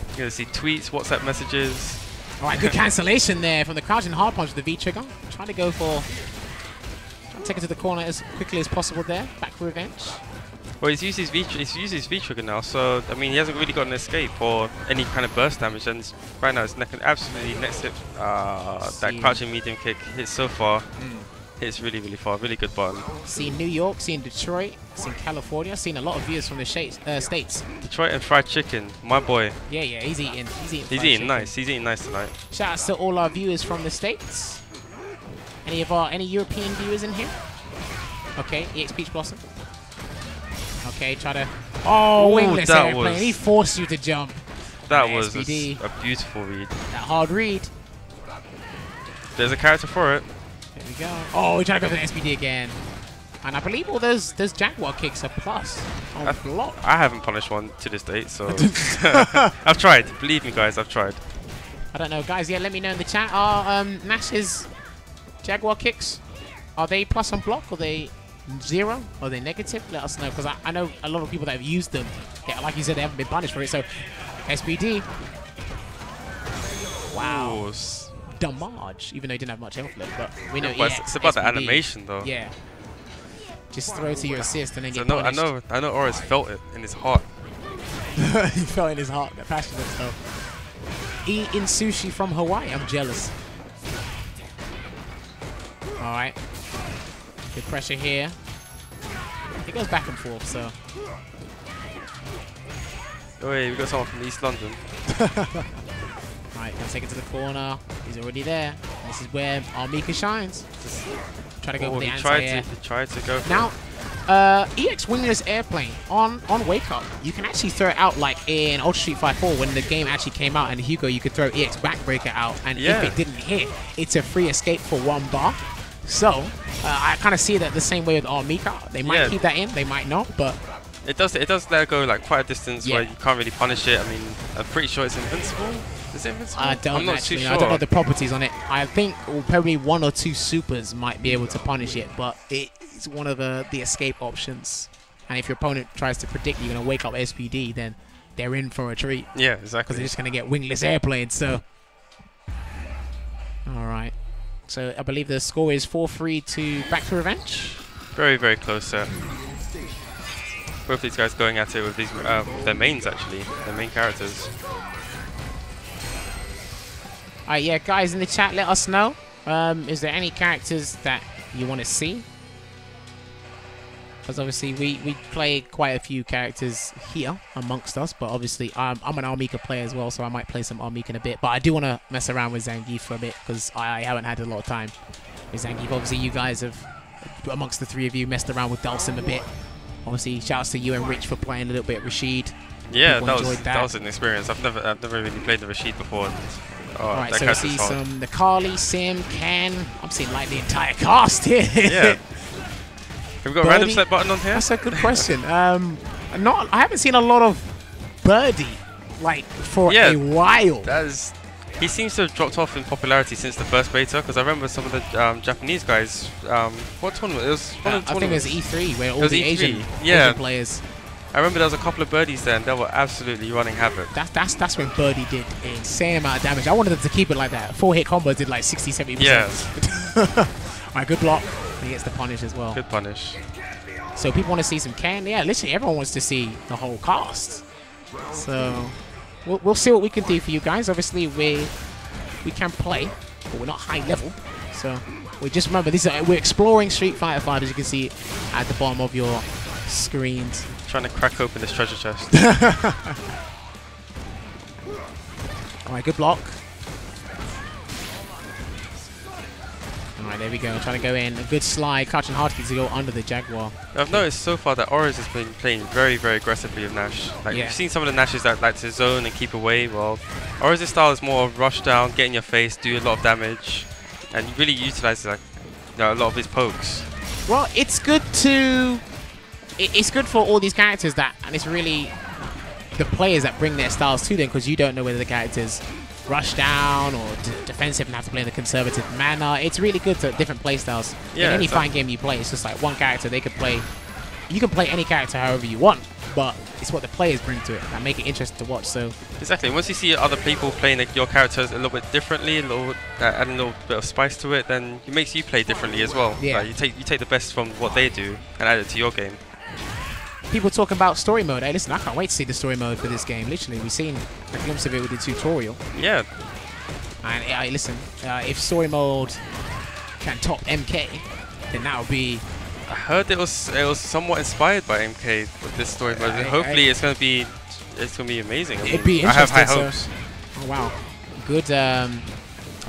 You're gonna see tweets, WhatsApp messages.
All right, good cancellation there from the crouching hard punch with the V trigger. Trying to go for. Take it to the corner as quickly as possible there. Back for revenge.
Well, he's used his V trigger now, so I mean he hasn't really got an escape or any kind of burst damage. And right now it's absolutely next hit. That crouching medium kick hits so far. Hits really, really far. Really good button.
Seen New York, seen Detroit, seen California, seen a lot of viewers from the states.
Detroit and fried chicken, my boy.
Yeah, he's eating. He's
eating nice. He's eating nice tonight.
Shout out to all our viewers from the States. Any European viewers in here? Okay, EX Peach Blossom. Okay, try to. Oh, wingless airplane. He forced you to jump.
That was a beautiful read.
That hard read.
There's a character for it.
There we go. Oh, we try to go for the SPD again. And I believe all those Jaguar kicks are plus. Block.
I haven't punished one to this date, so I've tried. Believe me, guys, I've tried.
I don't know, guys. Yeah, let me know in the chat. Are Nash's Jaguar kicks, are they plus on block? Are they 0? Are they negative? Let us know, because I know a lot of people that have used them. Yeah, like you said, they haven't been punished for it. So, SPD. Wow. Damage, even though he didn't have much health left, but we know
it's about the animation, though.
Yeah. Just throw to your assist and then get punished.
I know Oris felt it in his heart.
He felt in his heart, that passionate stuff. Eating sushi from Hawaii, I'm jealous. Alright. Good pressure here. It goes back and forth, so.
Oh, wait, we got someone from East London.
Alright, gonna take it to the corner. He's already there. And this is where Armika shines. Just try to go with the anti-air.
He tried to go for
now, EX wingless airplane on Wake Up. You can actually throw it out like in Ultra Street Fighter 4 when the game actually came out, and Hugo, you could throw EX backbreaker out, and if it didn't hit, it's a free escape for 1 bar. So, I kind of see that the same way with Armika. They might keep that in, they might not, but
it does let it go like quite a distance where you can't really punish it. I mean, I'm pretty sure it's invincible. Is it invincible?
I'm not too sure. I don't know the properties on it. I think probably 1 or 2 supers might be able to punish it, but it's one of the escape options. And if your opponent tries to predict you're going to wake up SPD, then they're in for a treat.
Yeah,
Because
exactly.
they're just going to get wingless airplanes, so... Alright. So I believe the score is 4-3 to Back for Revenge.
Very, very close set. Both these guys going at it with these their mains, actually. Their main characters.
Alright, yeah, guys in the chat, let us know. Is there any characters that you want to see? Because obviously we play quite a few characters here amongst us, but obviously I'm an Armika player as well, so I might play some Armika in a bit. But I do want to mess around with Zangief for a bit because I haven't had a lot of time with Zangief. Obviously you guys have, amongst the three of you, messed around with Dhalsim a bit. Obviously shouts to you and Rich for playing a little bit Rashid.
Yeah,
People
that was an experience. I've never really played the Rashid before. And,
Alright,
that
so we see the Carly, Sim, Ken. I'm seeing like the entire cast here.
Yeah. Have we got a random select button on here?
That's a good question. I haven't seen a lot of Birdie like for a while.
He seems to have dropped off in popularity since the first beta, because I remember some of the Japanese guys. What tournament? It was one of the tournaments.
I think it was E3 where all the Asian players.
I remember there was a couple of birdies there, and they were absolutely running havoc.
That's when Birdie did an insane amount of damage. I wanted them to keep it like that. 4-hit combo did like 60-70%.
Yeah.
Alright, good block. He gets the punish as well.
Good punish.
So people want to see some Ken. Yeah, literally everyone wants to see the whole cast. So we'll see what we can do for you guys. Obviously we can play, but we're not high level. So we just remember we're exploring Street Fighter 5, as you can see at the bottom of your screens.
Trying to crack open this treasure chest.
Alright, good block. Alright, there we go. Trying to go in. A good slide. Crouching hard to go under the Jaguar.
I've noticed so far that Oris has been playing very, very aggressively with Nash. Like, you've seen some of the Nashes that like to zone and keep away. Well, Oris' style is more rush down, get in your face, do a lot of damage, and really utilize like, a lot of his pokes.
Well, it's good to... It's good for all these characters and it's really the players that bring their styles to them, because you don't know whether the characters rush down or defensive and have to play in the conservative manner. It's really good to different play styles.
Yeah,
in any fighting game you play, it's just like one character they could play. You can play any character however you want, but it's what the players bring to it that make it interesting to watch. So
exactly. Once you see other people playing your characters a little bit differently, add a little bit of spice to it, then it makes you play differently as well.
Yeah.
Like, you take the best from what they do and add it to your game.
People talking about story mode. Hey, listen, I can't wait to see the story mode for this game. Literally, we've seen a glimpse of it with the tutorial.
Yeah.
And listen, if story mode can top MK, then that would be...
I heard it was somewhat inspired by MK with this story mode. Hopefully, it's gonna be amazing.
It'd be interesting.
I have high hopes.
Oh wow, good. I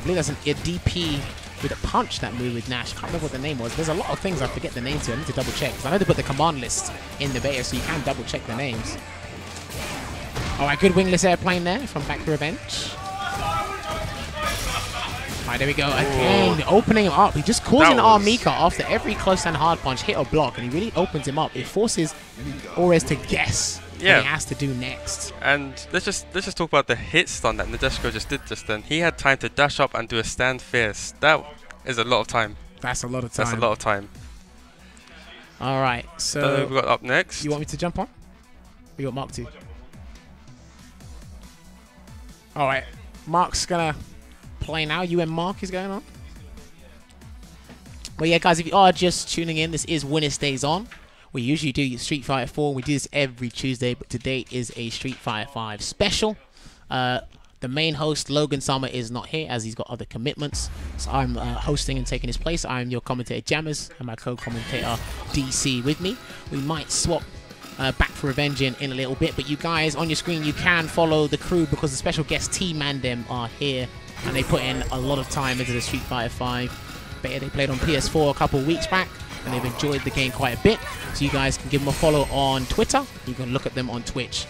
believe that's a DP with a punch, that move with Nash. I can't remember what the name was. There's a lot of things I forget the name to. I need to double check, because I know they put the command list in the beta, so you can double check the names. Alright, good wingless airplane there from Back for Revenge. Alright, there we go. Again, opening him up. He just calls in Armika after every close and hard punch, hit or block, and he really opens him up. It forces Ores to guess what he has to do next.
And let's just talk about the hit stun that Nadeshko just did just then. He had time to dash up and do a stand fierce. That is a lot of time.
That's a lot of time.
That's a lot of time.
Alright, so
we got up next.
You want me to jump on? We got Mark 2. Alright, Mark's gonna play now. You and Mark is going on. Well, yeah, guys, if you are just tuning in, this is WinnerStaysOn. We usually do Street Fighter 4. We do this every Tuesday, but today is a Street Fighter 5 special. The main host, Logan Summer, is not here as he's got other commitments. So I'm hosting and taking his place. I'm your commentator, Jammers, and my co-commentator, DC, with me. We might swap Back for Revenge in a little bit, but you guys, on your screen, you can follow the crew because the special guests, T Mandem, are here, and they put in a lot of time into the Street Fighter 5 beta. They played on PS4 a couple of weeks back, and they've enjoyed the game quite a bit. So you guys can give them a follow on Twitter. You can look at them on Twitch